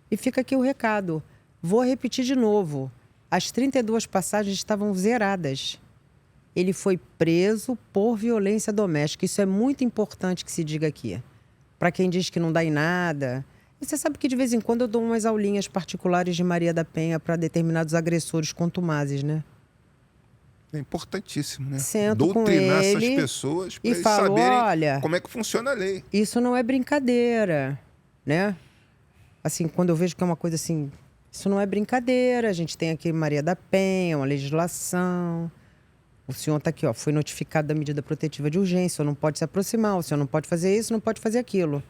E fica aqui o recado. Vou repetir de novo. As 32 passagens estavam zeradas. Ele foi preso por violência doméstica. Isso é muito importante que se diga aqui. Para quem diz que não dá em nada. E você sabe que de vez em quando eu dou umas aulinhas particulares de Maria da Penha para determinados agressores contumazes, né? É importantíssimo, né? Sento doutrinar com ele essas pessoas para e eles falo, saberem olha, como é que funciona a lei. Isso não é brincadeira, né? Assim, quando eu vejo que é uma coisa assim, isso não é brincadeira. A gente tem aqui Maria da Penha, uma legislação. O senhor está aqui, ó, foi notificado da medida protetiva de urgência, o senhor não pode se aproximar, o senhor não pode fazer isso, não pode fazer aquilo.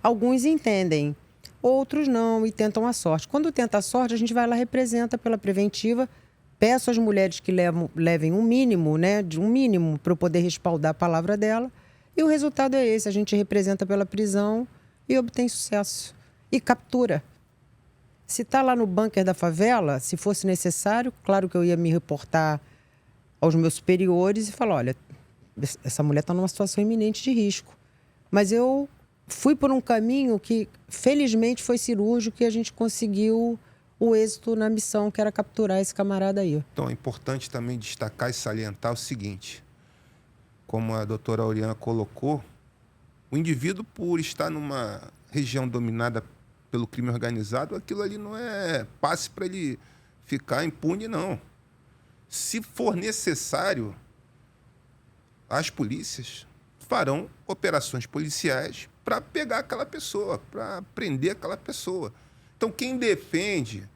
Alguns entendem, outros não e tentam a sorte. Quando tenta a sorte, a gente vai lá, representa pela preventiva. Peço às mulheres que levem um mínimo, né, de um mínimo para eu poder respaldar a palavra dela. E o resultado é esse, a gente representa pela prisão e obtém sucesso. E captura. Se está lá no bunker da favela, se fosse necessário, claro que eu ia me reportar aos meus superiores e falar, olha, essa mulher está numa situação iminente de risco. Mas eu fui por um caminho que, felizmente, foi cirúrgico e a gente conseguiu o êxito na missão, que era capturar esse camarada aí. Então, é importante também destacar e salientar o seguinte, como a doutora Oriana colocou, o indivíduo, por estar numa região dominada pelo crime organizado, aquilo ali não é passe para ele ficar impune, não. Se for necessário, as polícias farão operações policiais para pegar aquela pessoa, para prender aquela pessoa. Então, quem defende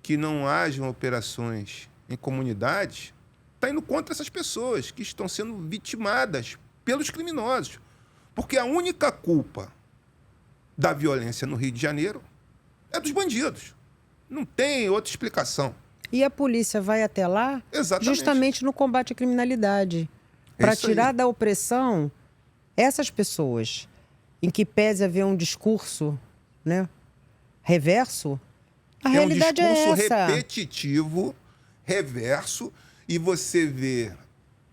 que não hajam operações em comunidades está indo contra essas pessoas que estão sendo vitimadas pelos criminosos. Porque a única culpa da violência no Rio de Janeiro é dos bandidos. Não tem outra explicação. E a polícia vai até lá justamente no combate à criminalidade. Para tirar da opressão essas pessoas, em que pese haver um discurso, né, reverso, a realidade é essa. É um discurso repetitivo, reverso, e você vê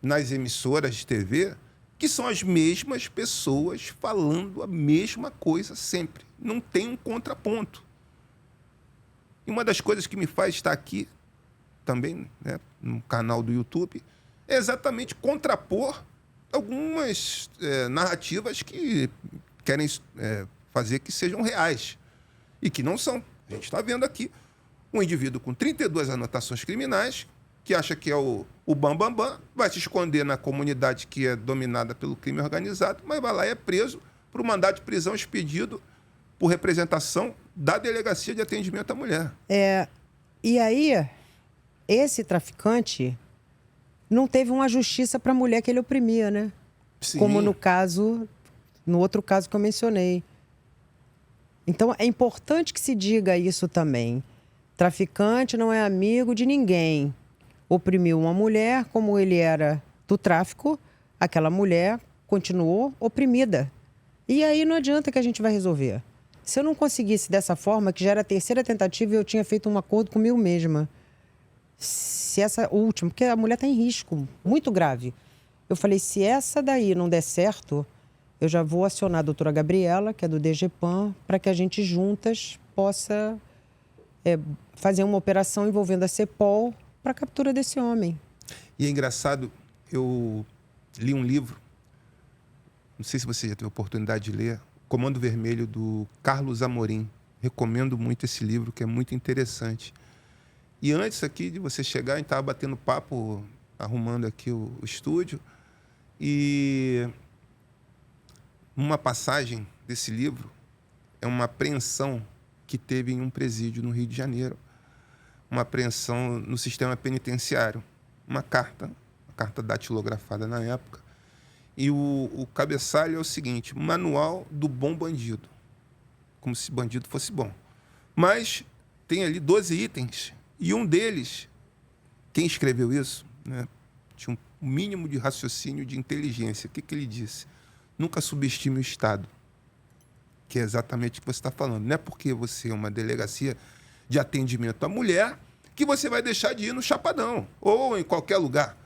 nas emissoras de TV que são as mesmas pessoas falando a mesma coisa sempre. Não tem um contraponto. E uma das coisas que me faz estar aqui também, né, no canal do YouTube, é exatamente contrapor algumas narrativas que querem fazer que sejam reais e que não são. A gente está vendo aqui um indivíduo com 32 anotações criminais que acha que é o bambambam, vai se esconder na comunidade que é dominada pelo crime organizado, mas vai lá e é preso por um mandado de prisão expedido por representação da Delegacia de Atendimento à Mulher. E aí, esse traficante não teve uma justiça para a mulher que ele oprimia, né? Sim. Como no outro caso que eu mencionei. Então, é importante que se diga isso também. Traficante não é amigo de ninguém. Oprimiu uma mulher, como ele era do tráfico, aquela mulher continuou oprimida. E aí não adianta que a gente vai resolver. Se eu não conseguisse dessa forma, que já era a terceira tentativa e eu tinha feito um acordo comigo mesma, se essa última, porque a mulher está em risco muito grave. Eu falei, se essa daí não der certo, eu já vou acionar a doutora Gabriela, que é do DGPAM, para que a gente juntas possa fazer uma operação envolvendo a CEPOL para a captura desse homem. E é engraçado, eu li um livro, não sei se você já teve a oportunidade de ler, Comando Vermelho, do Carlos Amorim. Recomendo muito esse livro, que é muito interessante. E antes aqui de você chegar, a gente estava batendo papo, arrumando aqui o estúdio, e uma passagem desse livro é uma apreensão que teve em um presídio no Rio de Janeiro. Uma apreensão no sistema penitenciário. Uma carta datilografada na época. E o cabeçalho é o seguinte: Manual do Bom Bandido. Como se bandido fosse bom. Mas tem ali 12 itens. E um deles, quem escreveu isso, né, tinha um mínimo de raciocínio, de inteligência. O que ele disse? Nunca subestime o Estado. Que é exatamente o que você está falando. Não é porque você é uma delegacia de atendimento à mulher que você vai deixar de ir no Chapadão ou em qualquer lugar.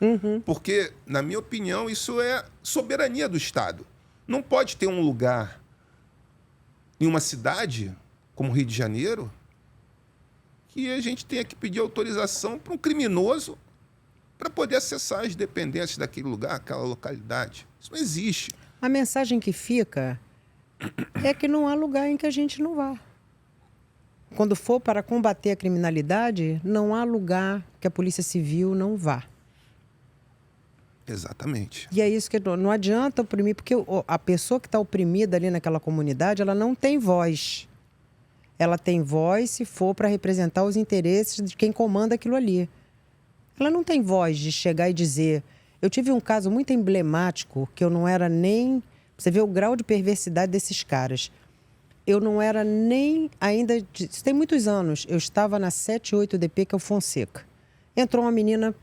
Porque, na minha opinião, isso é soberania do Estado. Não pode ter um lugar em uma cidade como o Rio de Janeiro que a gente tenha que pedir autorização para um criminoso para poder acessar as dependências daquele lugar, aquela localidade. Isso não existe. A mensagem que fica é que não há lugar em que a gente não vá. Quando for para combater a criminalidade, não há lugar que a Polícia Civil não vá. Exatamente. E é isso que não adianta oprimir, porque a pessoa que está oprimida ali naquela comunidade, ela não tem voz. Ela tem voz se for para representar os interesses de quem comanda aquilo ali. Ela não tem voz de chegar e dizer... Eu tive um caso muito emblemático, que eu não era nem... Você vê o grau de perversidade desses caras. Eu não era nem ainda... Isso tem muitos anos. Eu estava na 78DP, que é o Fonseca. Entrou uma menina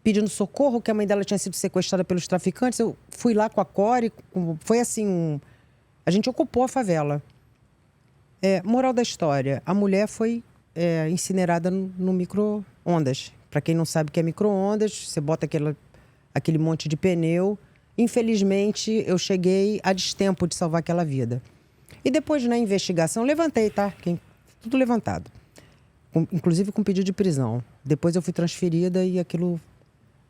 pedindo socorro, que a mãe dela tinha sido sequestrada pelos traficantes. Eu fui lá com a Core. Foi assim... A gente ocupou a favela. Moral da história. A mulher foi incinerada no micro-ondas. Para quem não sabe o que é micro-ondas, você bota aquele monte de pneu. Infelizmente, eu cheguei a destempo de salvar aquela vida. E depois, na investigação, levantei, tá? Tudo levantado. Inclusive com pedido de prisão. Depois eu fui transferida e aquilo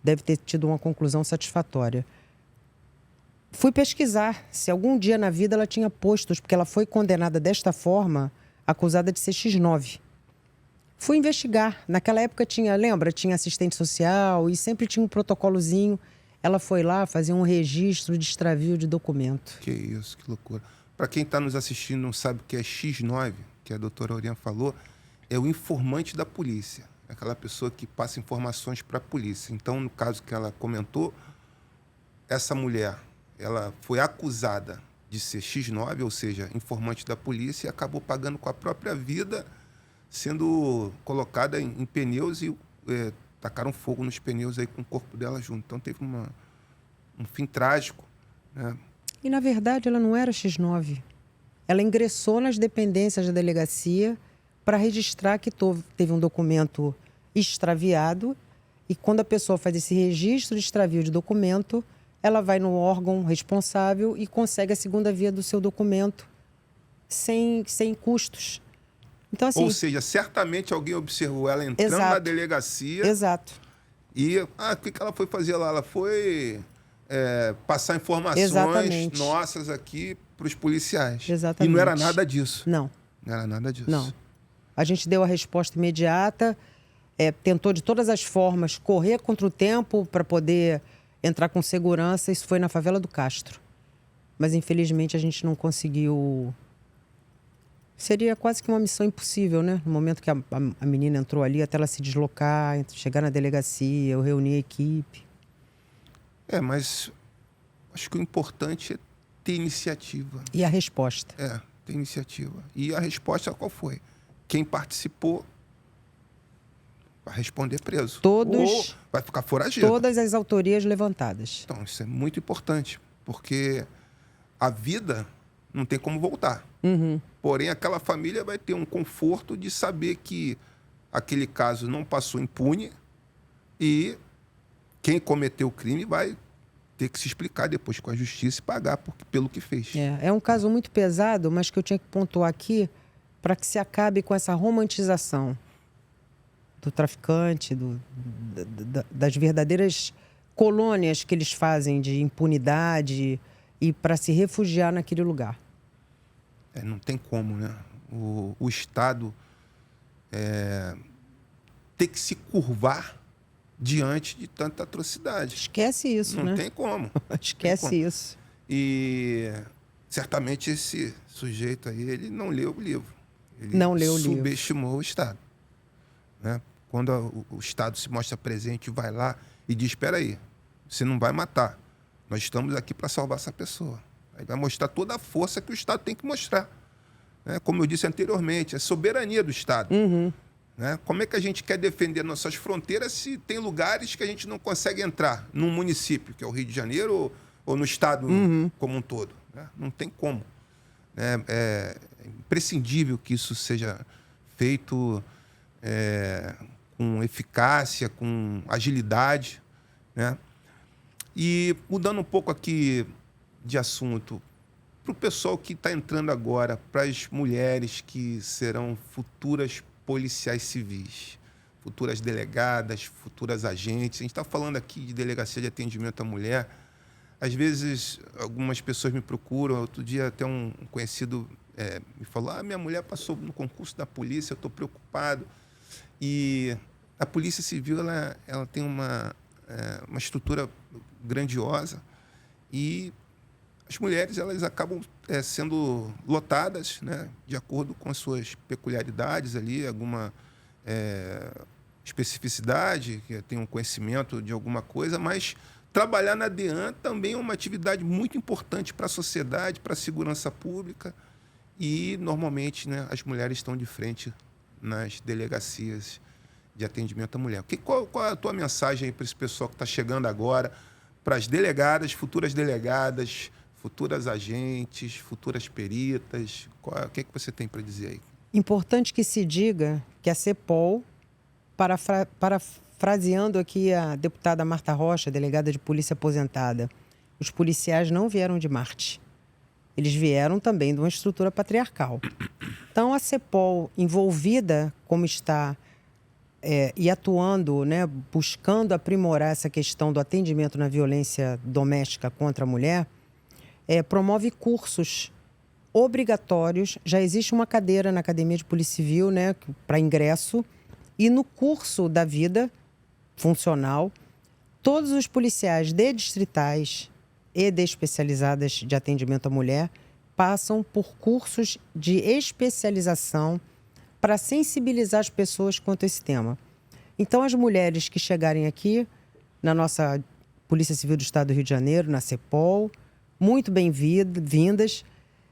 deve ter tido uma conclusão satisfatória. Fui pesquisar se algum dia na vida ela tinha postos, porque ela foi condenada desta forma, acusada de ser X9. Fui investigar. Naquela época tinha assistente social e sempre tinha um protocolozinho. Ela foi lá fazer um registro de extravio de documento. Que isso, que loucura. Para quem está nos assistindo e não sabe o que é X9, que a doutora Oriana falou, é o informante da polícia. É aquela pessoa que passa informações para a polícia. Então, no caso que ela comentou, essa mulher, ela foi acusada de ser X9, ou seja, informante da polícia, e acabou pagando com a própria vida, sendo colocada em pneus e tacaram fogo nos pneus aí com o corpo dela junto. Então teve um fim trágico, né? E, na verdade, ela não era X9. Ela ingressou nas dependências da delegacia para registrar que teve um documento extraviado e quando a pessoa faz esse registro de extravio de documento, ela vai no órgão responsável e consegue a segunda via do seu documento sem custos. Então, assim, ou seja, certamente alguém observou ela entrando na delegacia. Exato. E o que ela foi fazer lá? Ela foi passar informações Exatamente. nossas aqui para os policiais. Exatamente. E não era nada disso. Não. Não era nada disso. Não. A gente deu a resposta imediata, tentou de todas as formas correr contra o tempo para poder entrar com segurança. Isso foi na favela do Castro. Mas, infelizmente, a gente não conseguiu. Seria quase que uma missão impossível, né? No momento que a menina entrou ali, até ela se deslocar, chegar na delegacia, eu reuni a equipe. Mas acho que o importante é ter iniciativa. E a resposta. Ter iniciativa. E a resposta qual foi? Quem participou vai responder preso. Ou vai ficar foragido. Todas as autorias levantadas. Então, isso é muito importante, porque a vida não tem como voltar. Porém, aquela família vai ter um conforto de saber que aquele caso não passou impune e quem cometeu o crime vai ter que se explicar depois com a justiça e pagar pelo que fez. É um caso muito pesado, mas que eu tinha que pontuar aqui para que se acabe com essa romantização do traficante, das verdadeiras colônias que eles fazem de impunidade e para se refugiar naquele lugar. Não tem como, né? O Estado ter que se curvar diante de tanta atrocidade. Esquece isso, não né? Não tem como. Esquece tem como. isso. E certamente esse sujeito aí, ele não leu o livro. Ele não leu o livro. Subestimou o Estado. Né? Quando o Estado se mostra presente, vai lá e diz, espera aí, você não vai matar. Nós estamos aqui para salvar essa pessoa. Aí vai mostrar toda a força que o Estado tem que mostrar. Né? Como eu disse anteriormente, a soberania do Estado. Uhum. Né? Como é que a gente quer defender nossas fronteiras se tem lugares que a gente não consegue entrar num município, que é o Rio de Janeiro, ou no Estado como um todo? Né? Não tem como. É imprescindível que isso seja feito com eficácia, com agilidade. Né? E mudando um pouco aqui de assunto, para o pessoal que está entrando agora, para as mulheres que serão futuras policiais civis, futuras delegadas, futuras agentes. A gente está falando aqui de delegacia de atendimento à mulher. Às vezes, algumas pessoas me procuram. Outro dia, até um conhecido me falou, minha mulher passou no concurso da polícia, eu estou preocupado. E a Polícia Civil ela tem uma estrutura grandiosa e as mulheres elas acabam sendo lotadas, né, de acordo com as suas peculiaridades ali, alguma especificidade, que tem um conhecimento de alguma coisa, mas trabalhar na DEAN também é uma atividade muito importante para a sociedade, para a segurança pública e, normalmente, né, as mulheres estão de frente nas delegacias de atendimento à mulher. Qual é a tua mensagem aí para esse pessoal que está chegando agora, para as delegadas, futuras agentes, futuras peritas? O que você tem para dizer aí? Importante que se diga que a CEPOL, parafraseando aqui a deputada Marta Rocha, delegada de polícia aposentada, os policiais não vieram de Marte. Eles vieram também de uma estrutura patriarcal. Então, a CEPOL, envolvida como está e atuando, né, buscando aprimorar essa questão do atendimento na violência doméstica contra a mulher, promove cursos obrigatórios. Já existe uma cadeira na Academia de Polícia Civil, né, para ingresso. E no curso da vida funcional, todos os policiais de distritais e de especializadas de atendimento à mulher passam por cursos de especialização para sensibilizar as pessoas quanto a esse tema. Então, as mulheres que chegarem aqui na nossa Polícia Civil do Estado do Rio de Janeiro, na CEPOL, muito bem-vindas,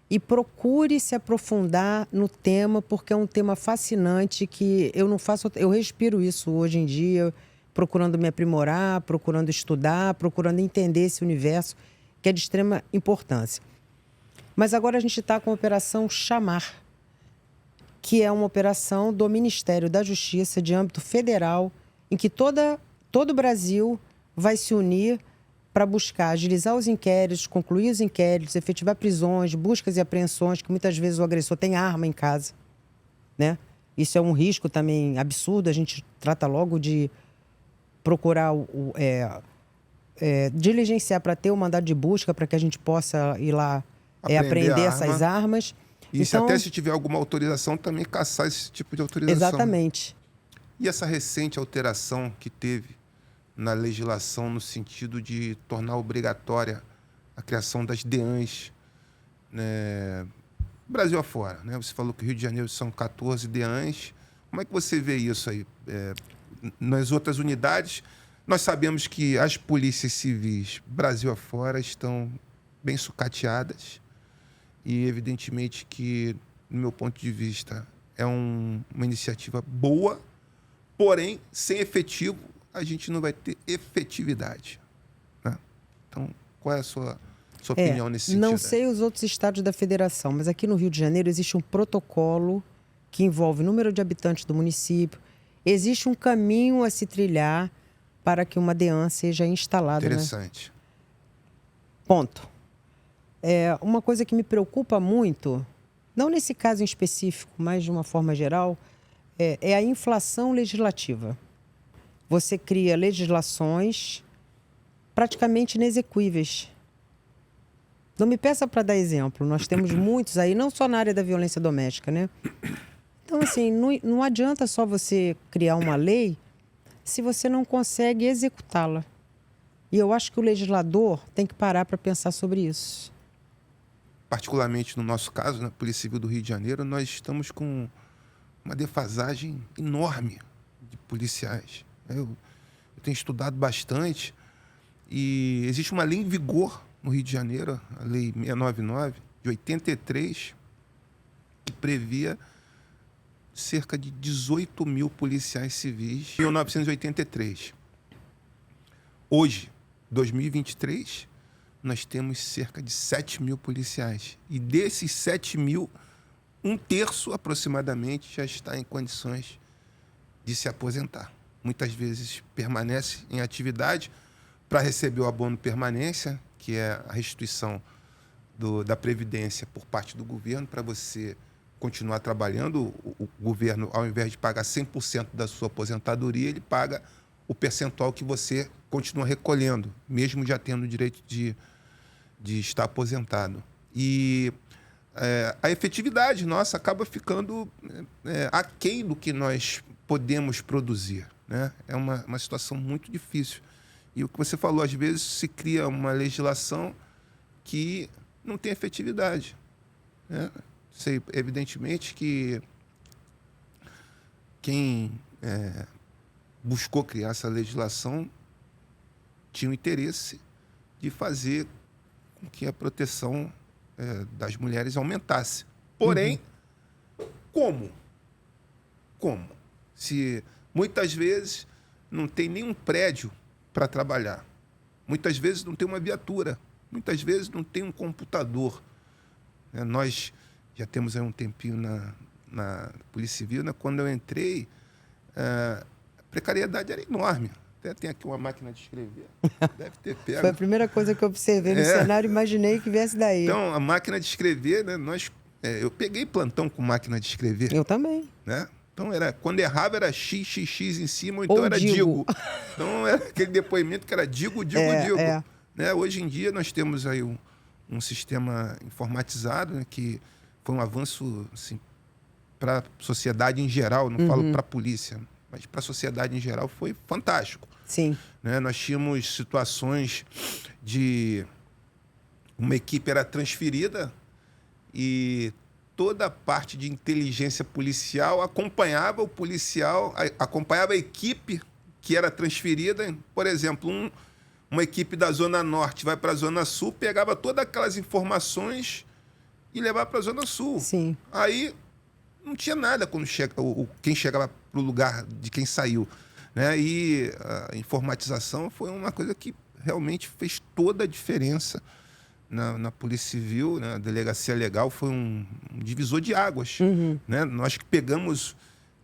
e procure se aprofundar no tema, porque é um tema fascinante que eu respiro isso hoje em dia, procurando me aprimorar, procurando estudar, procurando entender esse universo que é de extrema importância. Mas agora a gente está com a Operação Chamar, que é uma operação do Ministério da Justiça de âmbito federal, em que todo o Brasil vai se unir para buscar agilizar os inquéritos, concluir os inquéritos, efetivar prisões, buscas e apreensões, que muitas vezes o agressor tem arma em casa, né? Isso é um risco também absurdo, a gente trata logo de procurar diligenciar para ter o mandado de busca, para que a gente possa ir lá apreender essas armas. E então, até se tiver alguma autorização, também caçar esse tipo de autorização. Exatamente. E essa recente alteração que teve na legislação no sentido de tornar obrigatória a criação das DEANs, né, Brasil afora, né? Você falou que Rio de Janeiro são 14 DEANs. Como é que você vê isso aí? Nas outras unidades, nós sabemos que as polícias civis Brasil afora estão bem sucateadas e, evidentemente, que, no meu ponto de vista, é uma iniciativa boa, porém, sem efetivo, a gente não vai ter efetividade. Né? Então, qual é a sua opinião nesse sentido? Não sei os outros estados da federação, mas aqui no Rio de Janeiro existe um protocolo que envolve o número de habitantes do município. Existe um caminho a se trilhar para que uma DEAN seja instalada. Interessante. Ponto. Uma coisa que me preocupa muito, não nesse caso em específico, mas de uma forma geral, é a inflação legislativa. Você cria legislações praticamente inexequíveis. Não me peça para dar exemplo, nós temos muitos aí, não só na área da violência doméstica, né? Então, assim, não adianta só você criar uma lei se você não consegue executá-la. E eu acho que o legislador tem que parar para pensar sobre isso. Particularmente no nosso caso, na Polícia Civil do Rio de Janeiro, nós estamos com uma defasagem enorme de policiais. Eu tenho estudado bastante e existe uma lei em vigor no Rio de Janeiro, a Lei 699, de 83, que previa cerca de 18 mil policiais civis em 1983. Hoje, 2023, nós temos cerca de 7 mil policiais. E desses 7 mil, 1/3 aproximadamente já está em condições de se aposentar. Muitas vezes permanece em atividade para receber o abono permanência, que é a restituição da Previdência por parte do governo, para você continuar trabalhando. O governo, ao invés de pagar 100% da sua aposentadoria, ele paga o percentual que você continua recolhendo, mesmo já tendo o direito de estar aposentado. E a efetividade nossa acaba ficando aquém do que nós podemos produzir, né? É uma situação muito difícil. E o que você falou, às vezes se cria uma legislação que não tem efetividade, né? Sei, evidentemente que quem buscou criar essa legislação tinha o interesse de fazer com que a proteção das mulheres aumentasse. Porém, como? Se muitas vezes não tem nenhum prédio para trabalhar, muitas vezes não tem uma viatura, muitas vezes não tem um computador. Nós já temos aí um tempinho na Polícia Civil, né? Quando eu entrei, a precariedade era enorme. Até tem aqui uma máquina de escrever. Deve ter pego. Foi a primeira coisa que eu observei no cenário, imaginei que viesse daí. Então, a máquina de escrever, né? Eu peguei plantão com máquina de escrever. Eu também. Né? Então, quando errava, era XXX em cima, ou então ou era digo. Então, era aquele depoimento que era digo. Né? Hoje em dia, nós temos aí um sistema informatizado, né? Que foi um avanço assim, para a sociedade em geral, não falo para a polícia, mas para a sociedade em geral foi fantástico. Sim. Né? Nós tínhamos situações de uma equipe era transferida e toda a parte de inteligência policial acompanhava o policial, acompanhava a equipe que era transferida. Por exemplo, uma equipe da Zona Norte vai para a Zona Sul, pegava todas aquelas informações e levava para a Zona Sul. Sim. Aí não tinha nada quando quem chegava para o lugar de quem saiu. Né? E a informatização foi uma coisa que realmente fez toda a diferença na Polícia Civil. Né? A Delegacia Legal foi um divisor de águas. Né? Nós que pegamos,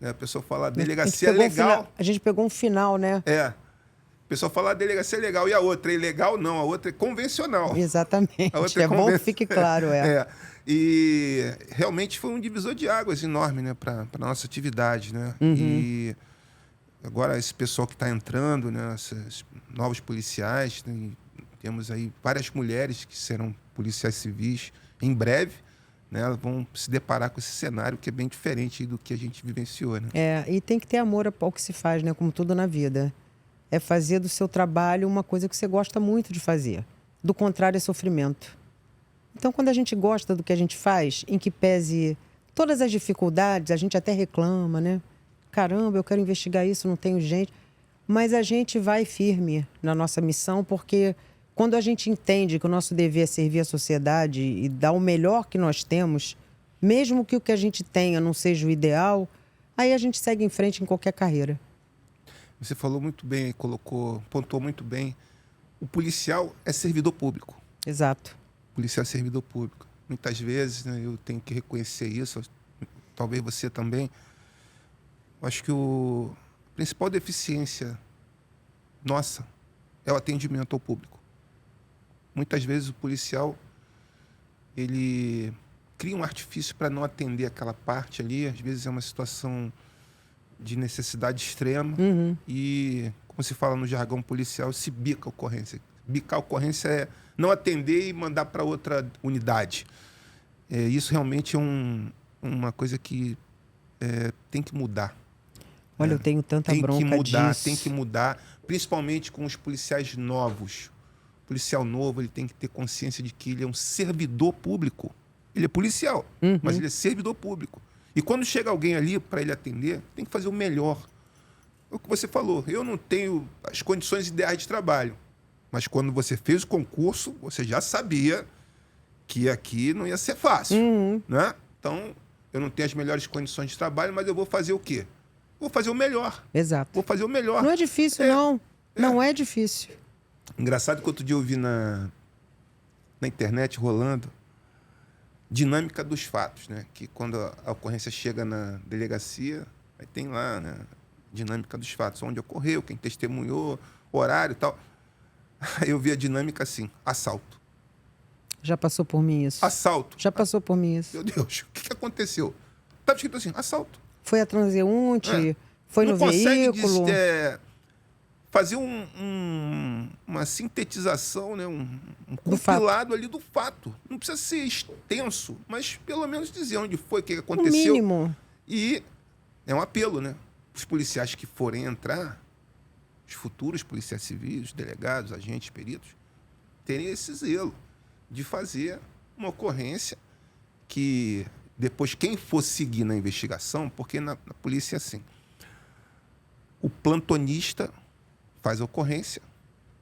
né? A pessoa fala Delegacia Legal. A gente pegou um final, né? O pessoal fala Delegacia Legal. E a outra é ilegal? Não, a outra é convencional. Exatamente. A outra é bom que fique claro. E realmente foi um divisor de águas enorme, né, para a nossa atividade, né? E agora esse pessoal que está entrando, né, esses novos policiais, né, temos aí várias mulheres que serão policiais civis em breve, né? Elas vão se deparar com esse cenário que é bem diferente do que a gente vivenciou, né? E tem que ter amor ao que se faz, né, como tudo na vida. É fazer do seu trabalho uma coisa que você gosta muito de fazer. Do contrário, é sofrimento. Então, quando a gente gosta do que a gente faz, em que pese todas as dificuldades, a gente até reclama, né? Caramba, eu quero investigar isso, não tenho gente. Mas a gente vai firme na nossa missão, porque quando a gente entende que o nosso dever é servir a sociedade e dar o melhor que nós temos, mesmo que o que a gente tenha não seja o ideal, aí a gente segue em frente em qualquer carreira. Você falou muito bem, pontuou muito bem. O policial é servidor público. Exato. O policial é servidor público. Muitas vezes, né, eu tenho que reconhecer isso, talvez você também. Eu acho que a principal deficiência nossa é o atendimento ao público. muitas vezes o policial ele cria um artifício para não atender aquela parte ali. Às vezes é uma situação de necessidade extrema e, como se fala no jargão policial, se bica a ocorrência. Bicar a ocorrência é não atender e mandar para outra unidade. Isso realmente é uma coisa que tem que mudar. Olha, eu tenho tanta bronca disso. Tem que mudar, principalmente com os policiais novos. O policial novo, ele tem que ter consciência de que ele é um servidor público. Ele é policial, mas ele é servidor público. E quando chega alguém ali para ele atender, tem que fazer o melhor. É o que você falou, eu não tenho as condições ideais de trabalho. Mas quando você fez o concurso, você já sabia que aqui não ia ser fácil. Né? Então, eu não tenho as melhores condições de trabalho, mas eu vou fazer o quê? Vou fazer o melhor. Exato. Vou fazer o melhor. Não é difícil, não. Não é difícil. Engraçado que outro dia eu vi na internet rolando dinâmica dos fatos, né? Que quando a ocorrência chega na delegacia, aí tem lá, né? Dinâmica dos fatos, onde ocorreu, quem testemunhou, horário e tal. Aí eu vi a dinâmica assim, assalto. Já passou por mim isso. Assalto. Já passou por mim isso. Meu Deus, o que aconteceu? Estava escrito assim, assalto. Foi a transeunte, foi no veículo. Fazer uma sintetização, né? um compilado ali do fato. Não precisa ser extenso, mas pelo menos dizer onde foi, o que aconteceu. O mínimo. E é um apelo, né? Os policiais que forem entrar, os futuros policiais civis, delegados, agentes, peritos, terem esse zelo de fazer uma ocorrência que depois quem for seguir na investigação, porque na polícia é assim, o plantonista faz a ocorrência,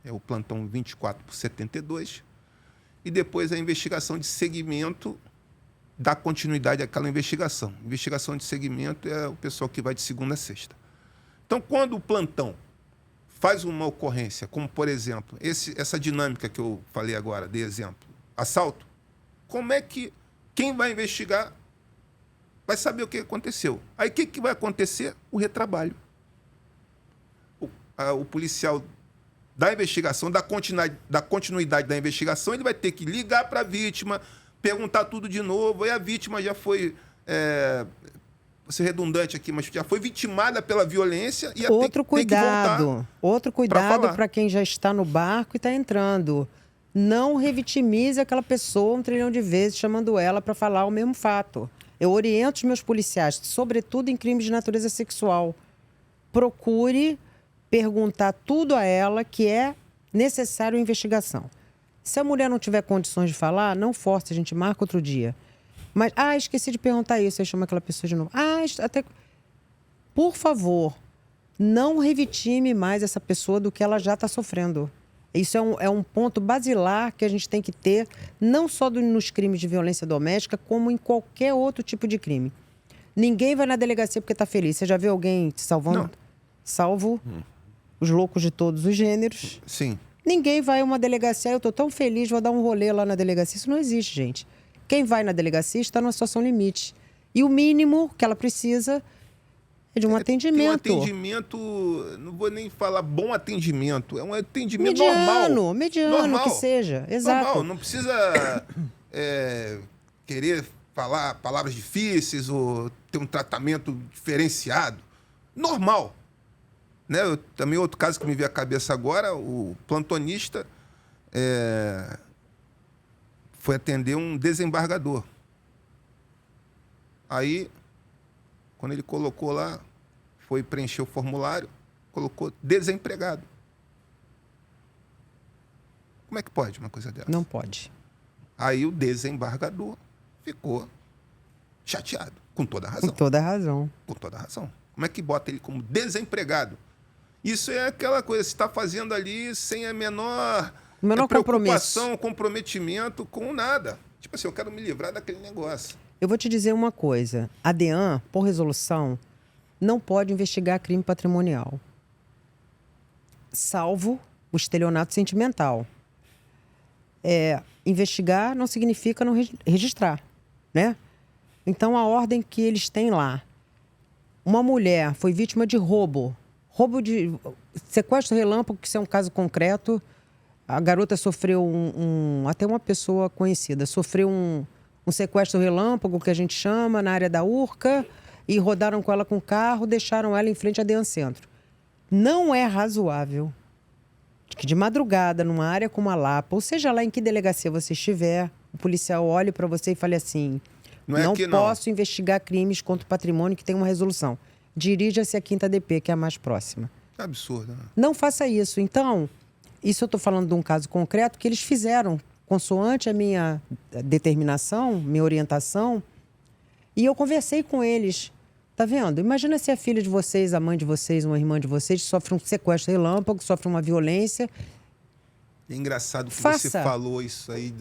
é o plantão 24/72, e depois a investigação de segmento dá continuidade àquela investigação. Investigação de segmento é o pessoal que vai de segunda a sexta. Então, quando o plantão faz uma ocorrência, como, por exemplo, essa dinâmica que eu falei agora, de exemplo, assalto, como é que quem vai investigar vai saber o que aconteceu? Aí o que vai acontecer? O retrabalho. O policial da investigação, da continuidade da investigação, ele vai ter que ligar para a vítima, perguntar tudo de novo, e a vítima já foi, vou ser redundante aqui, mas já foi vitimada pela violência e outro cuidado para quem já está no barco e está entrando. Não revitimize aquela pessoa 1 trilhão de vezes, chamando ela para falar o mesmo fato. Eu oriento os meus policiais, sobretudo em crimes de natureza sexual. Procure perguntar tudo a ela que é necessário a investigação. Se a mulher não tiver condições de falar, não force, a gente marca outro dia. Mas, esqueci de perguntar isso, aí chama aquela pessoa de novo. Por favor, não revitime mais essa pessoa do que ela já está sofrendo. Isso é um ponto basilar que a gente tem que ter, não só nos crimes de violência doméstica, como em qualquer outro tipo de crime. Ninguém vai na delegacia porque está feliz. Você já viu alguém te salvando? Não. Salvo os loucos de todos os gêneros. Sim. Ninguém vai a uma delegacia, eu estou tão feliz, vou dar um rolê lá na delegacia. Isso não existe, gente. Quem vai na delegacia está numa situação limite. E o mínimo que ela precisa é de um atendimento. Um atendimento, não vou nem falar bom atendimento, é um atendimento normal. Normal que seja. Exato. Normal, não precisa querer falar palavras difíceis ou ter um tratamento diferenciado. Normal. Né? Também outro caso que me veio à cabeça agora, o plantonista foi atender um desembargador. Aí, quando ele colocou lá, foi preencher o formulário, colocou desempregado. Como é que pode uma coisa dessa? Não pode. Aí o desembargador ficou chateado, com toda a razão. Com toda a razão. Com toda a razão. Como é que bota ele como desempregado? Isso é aquela coisa, você está fazendo ali sem a menor preocupação, comprometimento com nada. Tipo assim, eu quero me livrar daquele negócio. Eu vou te dizer uma coisa. A DEAN, por resolução, não pode investigar crime patrimonial. Salvo o estelionato sentimental. Investigar não significa não registrar, né? Então, a ordem que eles têm lá. Uma mulher foi vítima de roubo de sequestro relâmpago, que isso é um caso concreto. A garota sofreu até uma pessoa conhecida, sofreu um sequestro relâmpago, que a gente chama, na área da Urca, e rodaram com ela com o carro, deixaram ela em frente à Dean Centro. Não é razoável que de madrugada, numa área como a Lapa, ou seja lá em que delegacia você estiver, o policial olhe para você e fale assim: não posso investigar crimes contra o patrimônio que tem uma resolução. Dirija-se à 5ª DP, que é a mais próxima. É absurdo, né? Não faça isso. Então, isso eu estou falando de um caso concreto que eles fizeram, consoante a minha determinação, minha orientação, e eu conversei com eles. Tá vendo? Imagina se a filha de vocês, a mãe de vocês, uma irmã de vocês, sofre um sequestro relâmpago, sofre uma violência. É engraçado que você falou isso aí.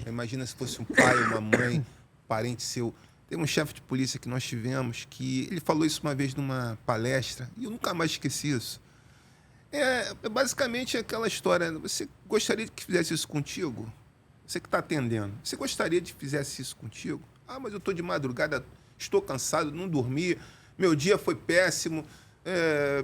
Imagina se fosse um pai, uma mãe, parente seu. Tem um chefe de polícia que nós tivemos que ele falou isso uma vez numa palestra e eu nunca mais esqueci isso. É basicamente aquela história. Você gostaria que fizesse isso contigo? Você que está atendendo. Você gostaria de que fizesse isso contigo? Ah, mas eu estou de madrugada, estou cansado, não dormi, meu dia foi péssimo,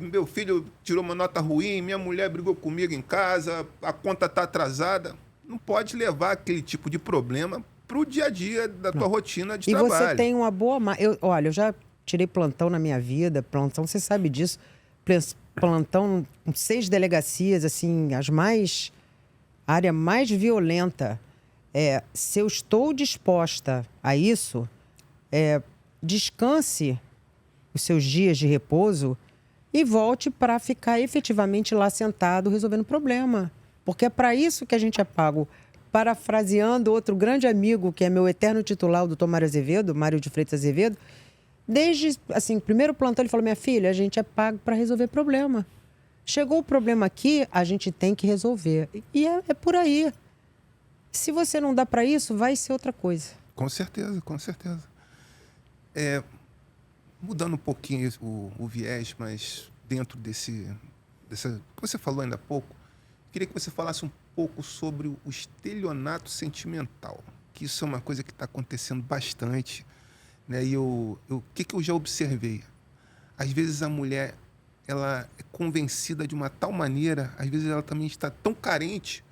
meu filho tirou uma nota ruim, minha mulher brigou comigo em casa, a conta está atrasada. Não pode levar aquele tipo de problema para o dia a dia da tua rotina de trabalho. E você tem uma boa... Olha, eu já tirei plantão na minha vida, plantão, você sabe disso, plantão com 6 delegacias, assim, a área mais violenta. Se eu estou disposta a isso, descanse os seus dias de repouso e volte para ficar efetivamente lá sentado resolvendo o problema. Porque é para isso que a gente é pago. Parafraseando outro grande amigo, que é meu eterno titular, o doutor Mário Azevedo, Mário de Freitas Azevedo, desde, assim, primeiro plantão ele falou: minha filha, a gente é pago para resolver problema. Chegou o problema aqui, a gente tem que resolver. E é por aí. Se você não dá para isso, vai ser outra coisa. Com certeza, com certeza. Mudando um pouquinho o viés, mas dentro dessa que você falou ainda há pouco, queria que você falasse um pouco sobre o estelionato sentimental, que isso é uma coisa que está acontecendo bastante, né? E o que eu já observei? Às vezes a mulher ela é convencida de uma tal maneira, às vezes ela também está tão carente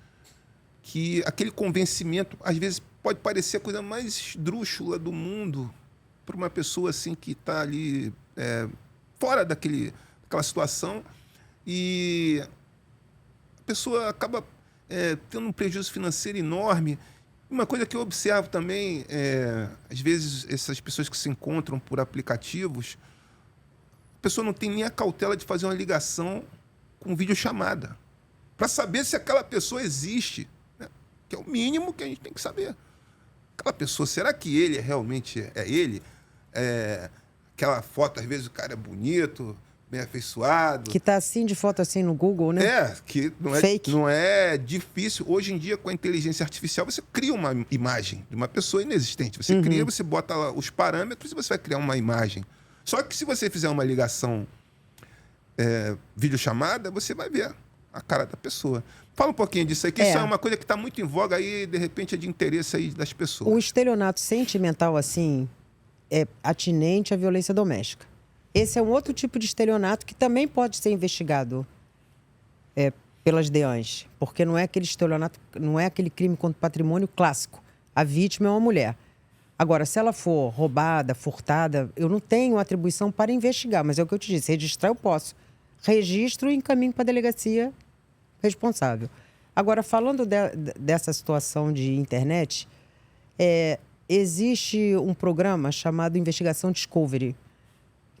que aquele convencimento, às vezes, pode parecer a coisa mais esdrúxula do mundo para uma pessoa assim que está ali fora daquela situação, e a pessoa acaba tendo um prejuízo financeiro enorme. Uma coisa que eu observo também, às vezes, essas pessoas que se encontram por aplicativos, a pessoa não tem nem a cautela de fazer uma ligação com videochamada para saber se aquela pessoa existe, né? Que é o mínimo que a gente tem que saber. Aquela pessoa, será que ele realmente é ele? Aquela foto, às vezes o cara é bonito, bem afeiçoado. Que tá assim, de foto assim no Google, né? Que Fake. Não é difícil. Hoje em dia, com a inteligência artificial, você cria uma imagem de uma pessoa inexistente. Você cria, você bota lá os parâmetros e você vai criar uma imagem. Só que se você fizer uma ligação videochamada, você vai ver a cara da pessoa. Fala um pouquinho disso aí, que isso é uma coisa que está muito em voga aí, de repente é de interesse aí das pessoas. O estelionato sentimental, assim, é atinente à violência doméstica. Esse é um outro tipo de estelionato que também pode ser investigado pelas DEANs, porque não é aquele estelionato, não é aquele crime contra o patrimônio clássico. A vítima é uma mulher. Agora, se ela for roubada, furtada, eu não tenho atribuição para investigar, mas é o que eu te disse, registrar eu posso. Registro e encaminho para a delegacia responsável. Agora, falando dessa situação de internet, existe um programa chamado Investigação Discovery,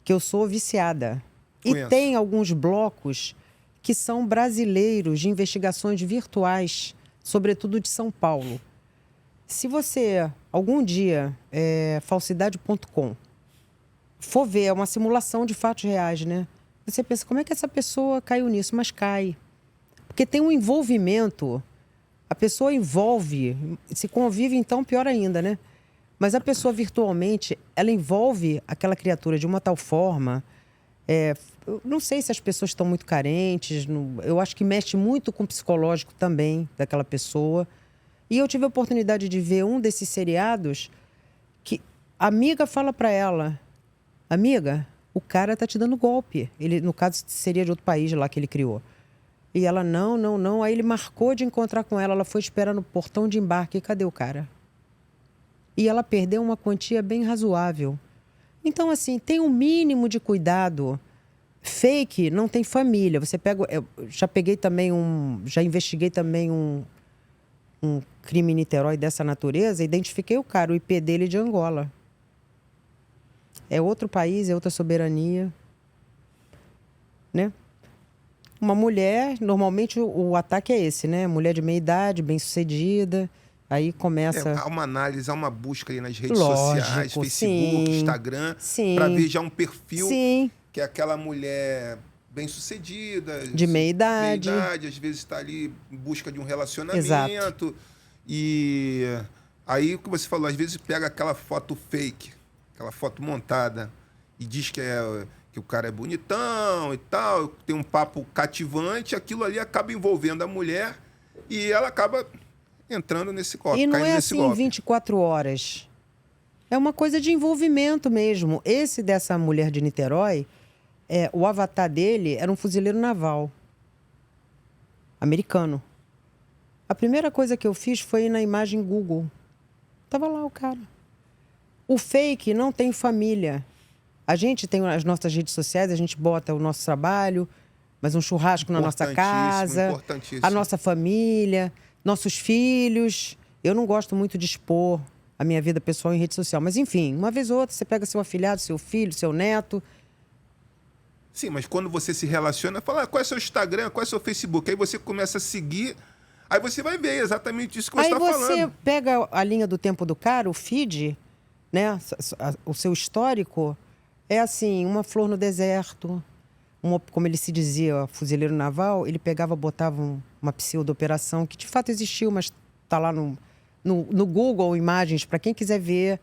que eu sou viciada. Conheço. E tem alguns blocos que são brasileiros de investigações virtuais, sobretudo de São Paulo. Se você, algum dia, falsidade.com, for ver, é uma simulação de fatos reais, né? Você pensa, como é que essa pessoa caiu nisso? Mas cai. Porque tem um envolvimento. A pessoa envolve, se convive, então, pior ainda, né? Mas a pessoa virtualmente, ela envolve aquela criatura de uma tal forma. Eu não sei se as pessoas estão muito carentes. Eu acho que mexe muito com o psicológico também daquela pessoa. E eu tive a oportunidade de ver um desses seriados que a amiga fala para ela: amiga, o cara tá te dando golpe. Ele, no caso, seria de outro país lá que ele criou. E ela, não, não, não. Aí ele marcou de encontrar com ela. Ela foi esperar no portão de embarque. E cadê o cara? E ela perdeu uma quantia bem razoável. Então, assim, tem um mínimo de cuidado. Fake não tem família. Você pega... Eu já peguei também já investiguei também um crime em Niterói dessa natureza. Identifiquei o cara, o IP dele é de Angola. É outro país, é outra soberania. Né? Uma mulher, normalmente o ataque é esse, né? Mulher de meia idade, bem-sucedida. Aí começa... Há uma análise, há uma busca aí nas redes Lógico, sociais, Facebook, sim, Instagram, sim, para ver já um perfil sim, que é aquela mulher bem-sucedida, de meia idade, às vezes está ali em busca de um relacionamento. Exato. E aí, o que você falou, às vezes pega aquela foto fake, aquela foto montada, e diz que o cara é bonitão e tal, tem um papo cativante, aquilo ali acaba envolvendo a mulher e ela acaba entrando nesse golpe, E não caindo é nesse assim golpe. 24 horas. É uma coisa de envolvimento mesmo. Esse dessa mulher de Niterói, o avatar dele era um fuzileiro naval americano. A primeira coisa que eu fiz foi ir na imagem Google. Tava lá o cara. O fake não tem família. A gente tem as nossas redes sociais, a gente bota o nosso trabalho, mas um churrasco na nossa casa, a nossa família, nossos filhos. Eu não gosto muito de expor a minha vida pessoal em rede social. Mas, enfim, uma vez ou outra, você pega seu afilhado, seu filho, seu neto. Sim, mas quando você se relaciona, fala qual é seu Instagram, qual é seu Facebook. Aí você começa a seguir, aí você vai ver exatamente isso que você está falando. Aí você pega a linha do tempo do cara, o feed, né? O seu histórico, é assim, uma flor no deserto. Como ele se dizia, fuzileiro naval, ele pegava, botava uma pseudo-operação que de fato existiu, mas está lá no Google Imagens, para quem quiser ver.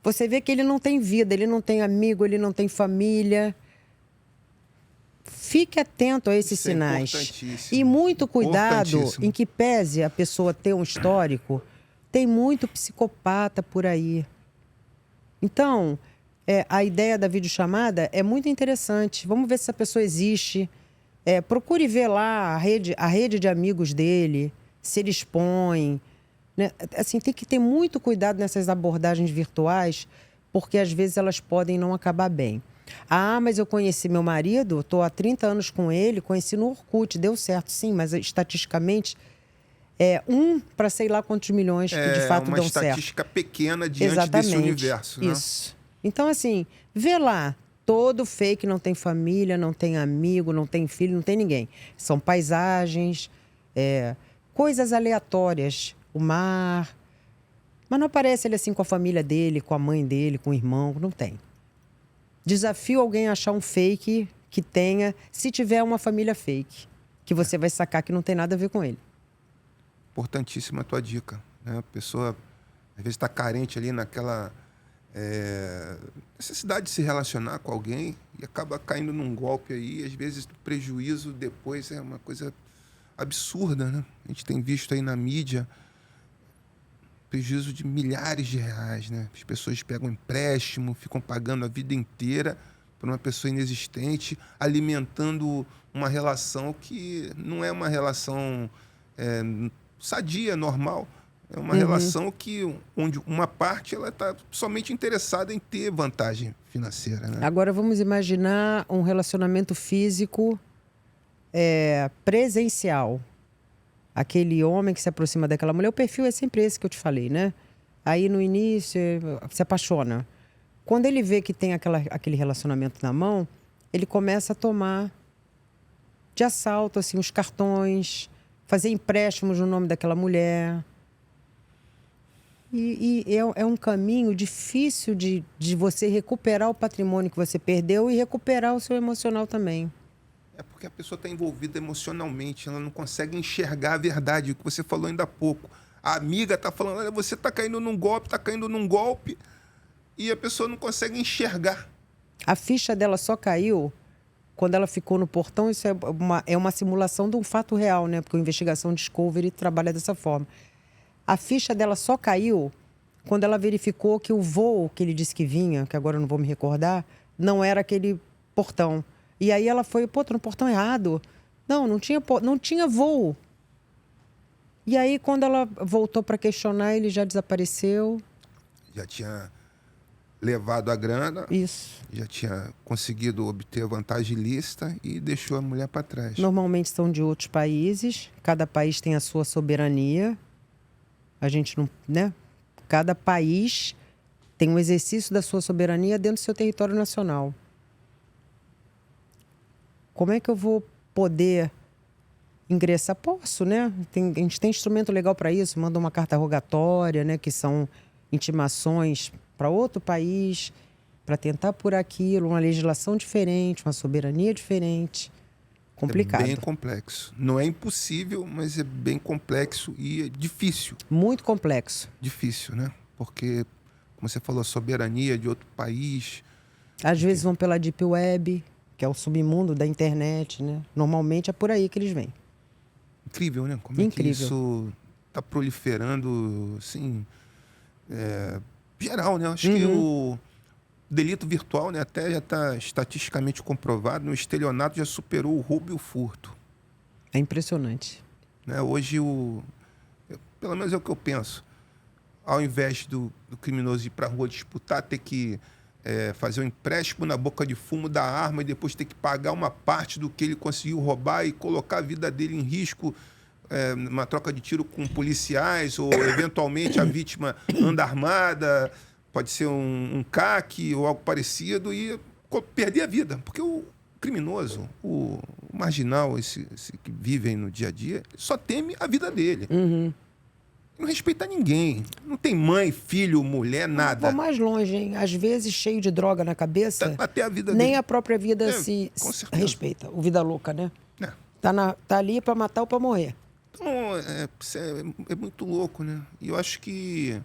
Você vê que ele não tem vida, ele não tem amigo, ele não tem família. Fique atento a esses sinais. E muito cuidado em que pese a pessoa ter um histórico, tem muito psicopata por aí. Então, a ideia da videochamada é muito interessante. Vamos ver se essa pessoa existe. Procure ver lá a rede de amigos dele, se ele expõe. Né? Assim, tem que ter muito cuidado nessas abordagens virtuais, porque às vezes elas podem não acabar bem. Ah, mas eu conheci meu marido, estou há 30 anos com ele, conheci no Orkut, deu certo, sim, mas estatisticamente para sei lá quantos milhões que de fato dão certo. É uma estatística pequena diante desse universo. Né? Isso. Então, assim, vê lá, todo fake não tem família, não tem amigo, não tem filho, não tem ninguém. São paisagens, coisas aleatórias, o mar. Mas não aparece ele assim com a família dele, com a mãe dele, com o irmão, não tem. Desafio alguém a achar um fake que tenha, se tiver uma família fake, que você vai sacar que não tem nada a ver com ele. Importantíssima a tua dica. Né? A pessoa, às vezes, está carente ali naquela necessidade de se relacionar com alguém e acaba caindo num golpe aí. Às vezes, o prejuízo depois é uma coisa absurda. Né? A gente tem visto aí na mídia prejuízo de milhares de reais, né? As pessoas pegam empréstimo, ficam pagando a vida inteira por uma pessoa inexistente, alimentando uma relação que não é uma relação sadia, normal. É uma relação onde uma parte está somente interessada em ter vantagem financeira. Né? Agora vamos imaginar um relacionamento físico presencial. Aquele homem que se aproxima daquela mulher, o perfil é sempre esse que eu te falei, né? Aí no início se apaixona. Quando ele vê que tem aquele relacionamento na mão, ele começa a tomar de assalto assim, os cartões, fazer empréstimos no nome daquela mulher. E é um caminho difícil de você recuperar o patrimônio que você perdeu e recuperar o seu emocional também. É porque a pessoa está envolvida emocionalmente, ela não consegue enxergar a verdade, o que você falou ainda há pouco. A amiga está falando, olha, você está caindo num golpe, e a pessoa não consegue enxergar. A ficha dela só caiu quando ela ficou no portão. Isso é uma simulação de um fato real, né? Porque a investigação Discovery trabalha dessa forma. A ficha dela só caiu quando ela verificou que o voo que ele disse que vinha, que agora eu não vou me recordar, não era aquele portão. E aí ela foi, tô no portão errado. Não tinha voo. E aí, quando ela voltou para questionar, ele já desapareceu. Já tinha levado a grana, Isso. já tinha conseguido obter vantagem ilícita e deixou a mulher para trás. Normalmente são de outros países. Cada país tem a sua soberania. A gente não, né? Cada país tem um exercício da sua soberania dentro do seu território nacional. Como é que eu vou poder ingressar? Posso, né? A gente tem instrumento legal para isso. Manda uma carta rogatória, né? Que são intimações para outro país, para tentar por aquilo, uma legislação diferente, uma soberania diferente. Complicado. É bem complexo. Não é impossível, mas é bem complexo e é difícil. Muito complexo. Difícil, né? Porque, como você falou, soberania de outro país. Às vezes vão pela Deep Web, que é o submundo da internet, né? Normalmente é por aí que eles vêm. Incrível, né? Como é que isso está proliferando, assim, geral, né? Acho que o delito virtual, né, até já está estatisticamente comprovado, no estelionato já superou o roubo e o furto. É impressionante. Né? Hoje, pelo menos é o que eu penso, ao invés do criminoso ir para a rua disputar, ter que fazer um empréstimo na boca de fumo da arma e depois ter que pagar uma parte do que ele conseguiu roubar e colocar a vida dele em risco numa troca de tiro com policiais ou, eventualmente, a vítima anda armada, pode ser um CAC ou algo parecido e perder a vida. Porque o criminoso, o marginal, esse que vive aí no dia a dia, só teme a vida dele. Não respeita ninguém. Não tem mãe, filho, mulher, nada. Vou mais longe, hein? Às vezes, cheio de droga na cabeça, Até a vida nem dele. a própria vida se respeita. O vida louca, né? Tá ali para matar ou para morrer. Então, é muito louco, né? E eu acho que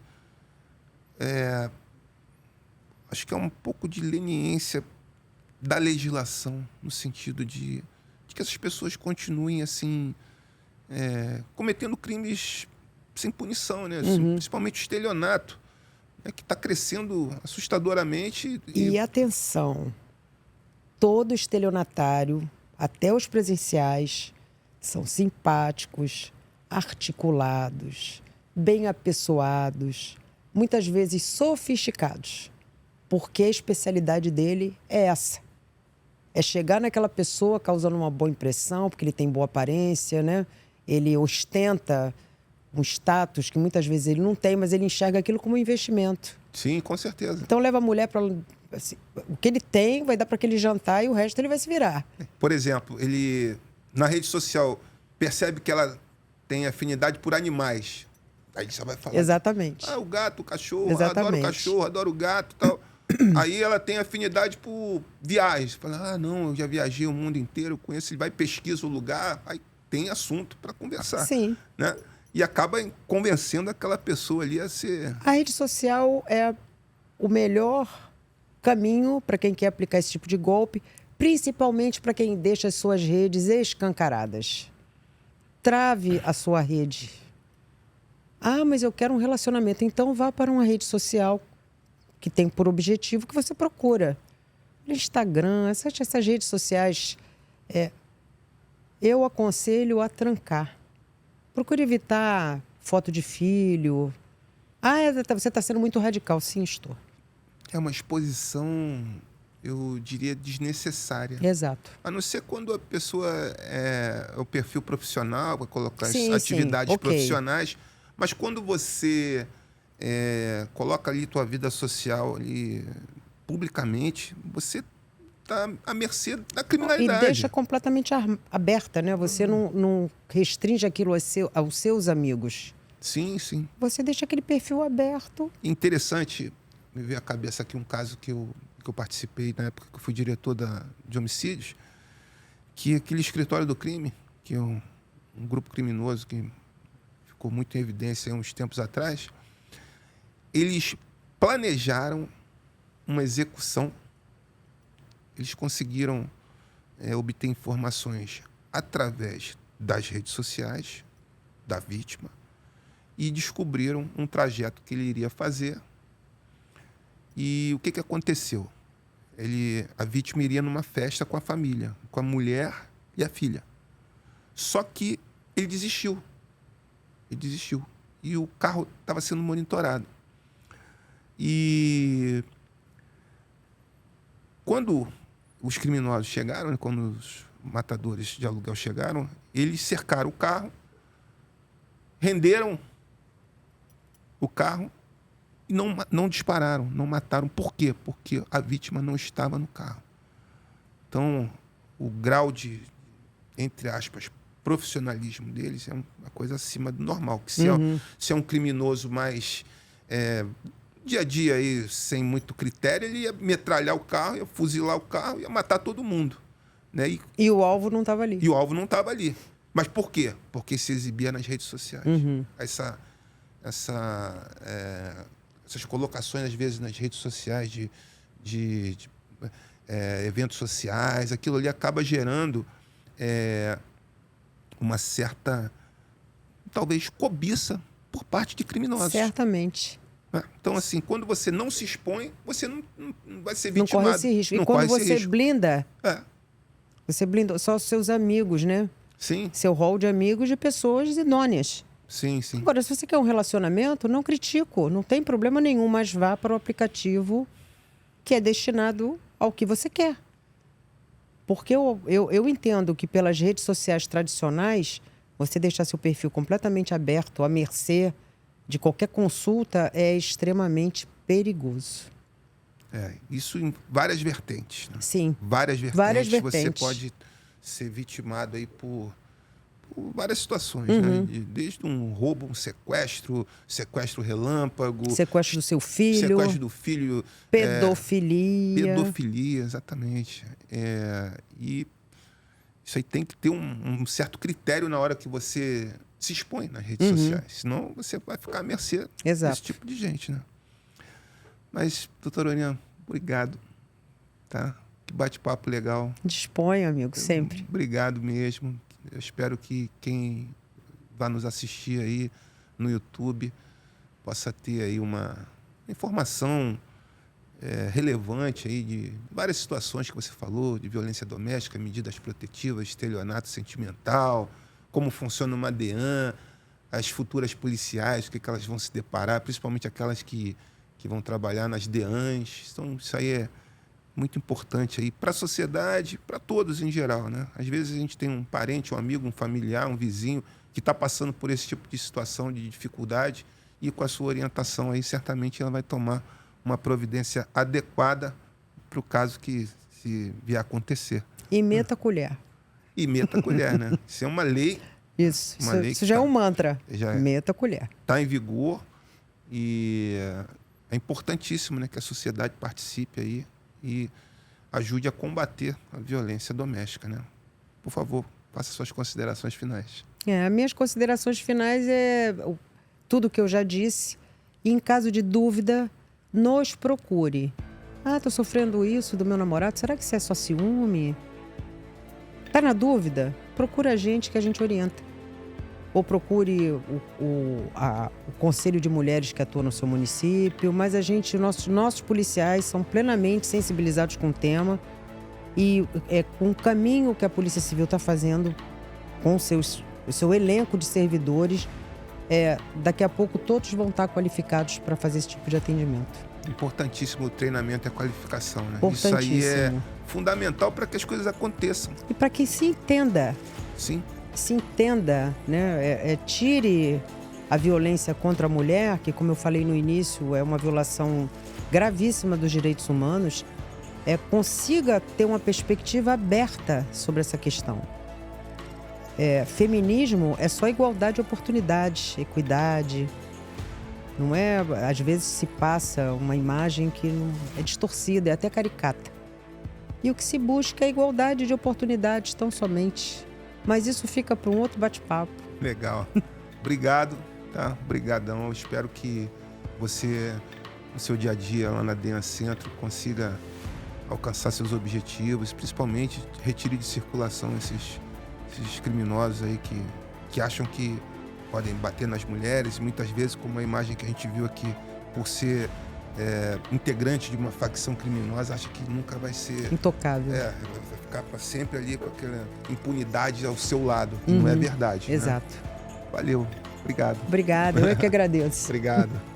é um pouco de leniência da legislação, no sentido de que essas pessoas continuem assim cometendo crimes sem punição, né? Principalmente o estelionato, né? Que está crescendo assustadoramente. E atenção, todo estelionatário, até os presenciais, são simpáticos, articulados, bem apessoados, muitas vezes sofisticados, porque a especialidade dele é essa. É chegar naquela pessoa causando uma boa impressão, porque ele tem boa aparência, né? Ele ostenta um status que muitas vezes ele não tem, mas ele enxerga aquilo como um investimento. Sim, com certeza. Então leva a mulher para... Assim, o que ele tem vai dar para aquele jantar e o resto ele vai se virar. Por exemplo, ele na rede social percebe que ela tem afinidade por animais. Aí ele só vai falar. Exatamente. O gato, o cachorro, Exatamente. Adoro o cachorro, adoro o gato e tal. Aí ela tem afinidade por viagens. Fala, não, eu já viajei o mundo inteiro, conheço, ele vai pesquisa o lugar, aí tem assunto para conversar. Sim. Né? E acaba convencendo aquela pessoa ali a ser... A rede social é o melhor caminho para quem quer aplicar esse tipo de golpe, principalmente para quem deixa as suas redes escancaradas. Trave a sua rede. Mas eu quero um relacionamento. Então vá para uma rede social que tem por objetivo que você procura. Instagram, essas redes sociais, eu aconselho a trancar. Procure evitar foto de filho. Você está sendo muito radical. Sim, estou. É uma exposição, eu diria, desnecessária. Exato. A não ser quando a pessoa é o perfil profissional, vai colocar as Sim, atividades okay. profissionais. Mas quando você coloca ali tua vida social ali publicamente, você está à mercê da criminalidade. E deixa completamente aberta, né? Você não restringe aquilo aos seus amigos. Sim, sim. Você deixa aquele perfil aberto. Interessante, me veio à cabeça aqui um caso que eu participei na época que eu fui diretor de homicídios, que aquele escritório do crime, que é um grupo criminoso que ficou muito em evidência há uns tempos atrás, eles planejaram uma execução. Eles conseguiram obter informações através das redes sociais da vítima e descobriram um trajeto que ele iria fazer. E o que aconteceu? A vítima iria numa festa com a família, com a mulher e a filha. Só que ele desistiu. E o carro estava sendo monitorado. E quando os criminosos chegaram, né, quando os matadores de aluguel chegaram, eles cercaram o carro, renderam o carro e não dispararam, não mataram. Por quê? Porque a vítima não estava no carro. Então, o grau de, entre aspas, profissionalismo deles é uma coisa acima do normal. Que se é um criminoso mais dia a dia aí, sem muito critério, ele ia metralhar o carro, ia fuzilar o carro, ia matar todo mundo. Né? E o alvo não estava ali. E o alvo não estava ali. Mas por quê? Porque se exibia nas redes sociais. Essas colocações, às vezes, nas redes sociais de eventos sociais, aquilo ali acaba gerando uma certa, talvez, cobiça por parte de criminosos. Certamente. Então, assim, quando você não se expõe, você não vai ser vitimado. Não corre esse risco. E quando você blinda, você blinda só os seus amigos, né? Sim. Seu rol de amigos de pessoas idôneas. Sim, sim. Agora, se você quer um relacionamento, não critico, não tem problema nenhum, mas vá para o aplicativo que é destinado ao que você quer. Porque eu entendo que pelas redes sociais tradicionais, você deixar seu perfil completamente aberto, à mercê de qualquer consulta, é extremamente perigoso. Isso em várias vertentes. Né? Sim. Várias vertentes. Você pode ser vitimado aí por várias situações, né? Desde um roubo, um sequestro relâmpago. Sequestro do seu filho. Sequestro do filho. Pedofilia. Pedofilia, exatamente. E isso aí tem que ter um certo critério na hora que você se expõe nas redes sociais. Senão você vai ficar à mercê desse tipo de gente, né? Mas, doutora Oriana, obrigado. Tá? Que bate-papo legal. Disponha, amigo, sempre. Obrigado mesmo. Eu espero que quem vai nos assistir aí no YouTube possa ter aí uma informação relevante aí de várias situações que você falou, de violência doméstica, medidas protetivas, estelionato sentimental, como funciona uma DEAN, as futuras policiais, o que elas vão se deparar, principalmente aquelas que vão trabalhar nas DEANs. Então, isso aí é muito importante aí para a sociedade, para todos em geral, né? Às vezes a gente tem um parente, um amigo, um familiar, um vizinho que está passando por esse tipo de situação de dificuldade e com a sua orientação aí, certamente ela vai tomar uma providência adequada para o caso que se vier a acontecer. E meta a colher. E meta a colher, né? Isso é uma lei. Isso já é um mantra. Meta a colher. Está em vigor e é importantíssimo, né, que a sociedade participe aí e ajude a combater a violência doméstica, né? Por favor, faça suas considerações finais. As minhas considerações finais é tudo que eu já disse. E em caso de dúvida, nos procure. Estou sofrendo isso do meu namorado. Será que isso é só ciúme? Tá na dúvida? Procura a gente que a gente orienta. Ou procure o Conselho de Mulheres que atua no seu município. Mas nossos policiais são plenamente sensibilizados com o tema. E com o caminho que a Polícia Civil está fazendo com o seu elenco de servidores, daqui a pouco todos vão estar qualificados para fazer esse tipo de atendimento. Importantíssimo o treinamento e a qualificação, né? Isso aí é fundamental para que as coisas aconteçam. E para que se entenda. Sim. Se entenda, né? Tire a violência contra a mulher, que, como eu falei no início, é uma violação gravíssima dos direitos humanos, consiga ter uma perspectiva aberta sobre essa questão. Feminismo é só igualdade de oportunidades, equidade. Não é, às vezes se passa uma imagem que é distorcida, é até caricata. E o que se busca é igualdade de oportunidades, tão somente. Mas isso fica para um outro bate-papo. Legal. Obrigado, tá? Obrigadão. Eu espero que você, no seu dia a dia lá na DEAN Centro, consiga alcançar seus objetivos, principalmente retire de circulação esses criminosos aí que acham que podem bater nas mulheres, muitas vezes, como a imagem que a gente viu aqui, por ser integrante de uma facção criminosa acha que nunca vai ser... Intocável. Vai ficar para sempre ali com aquela impunidade ao seu lado. Não é verdade. Exato. Né? Valeu. Obrigado. Obrigada, eu é que agradeço. Obrigado.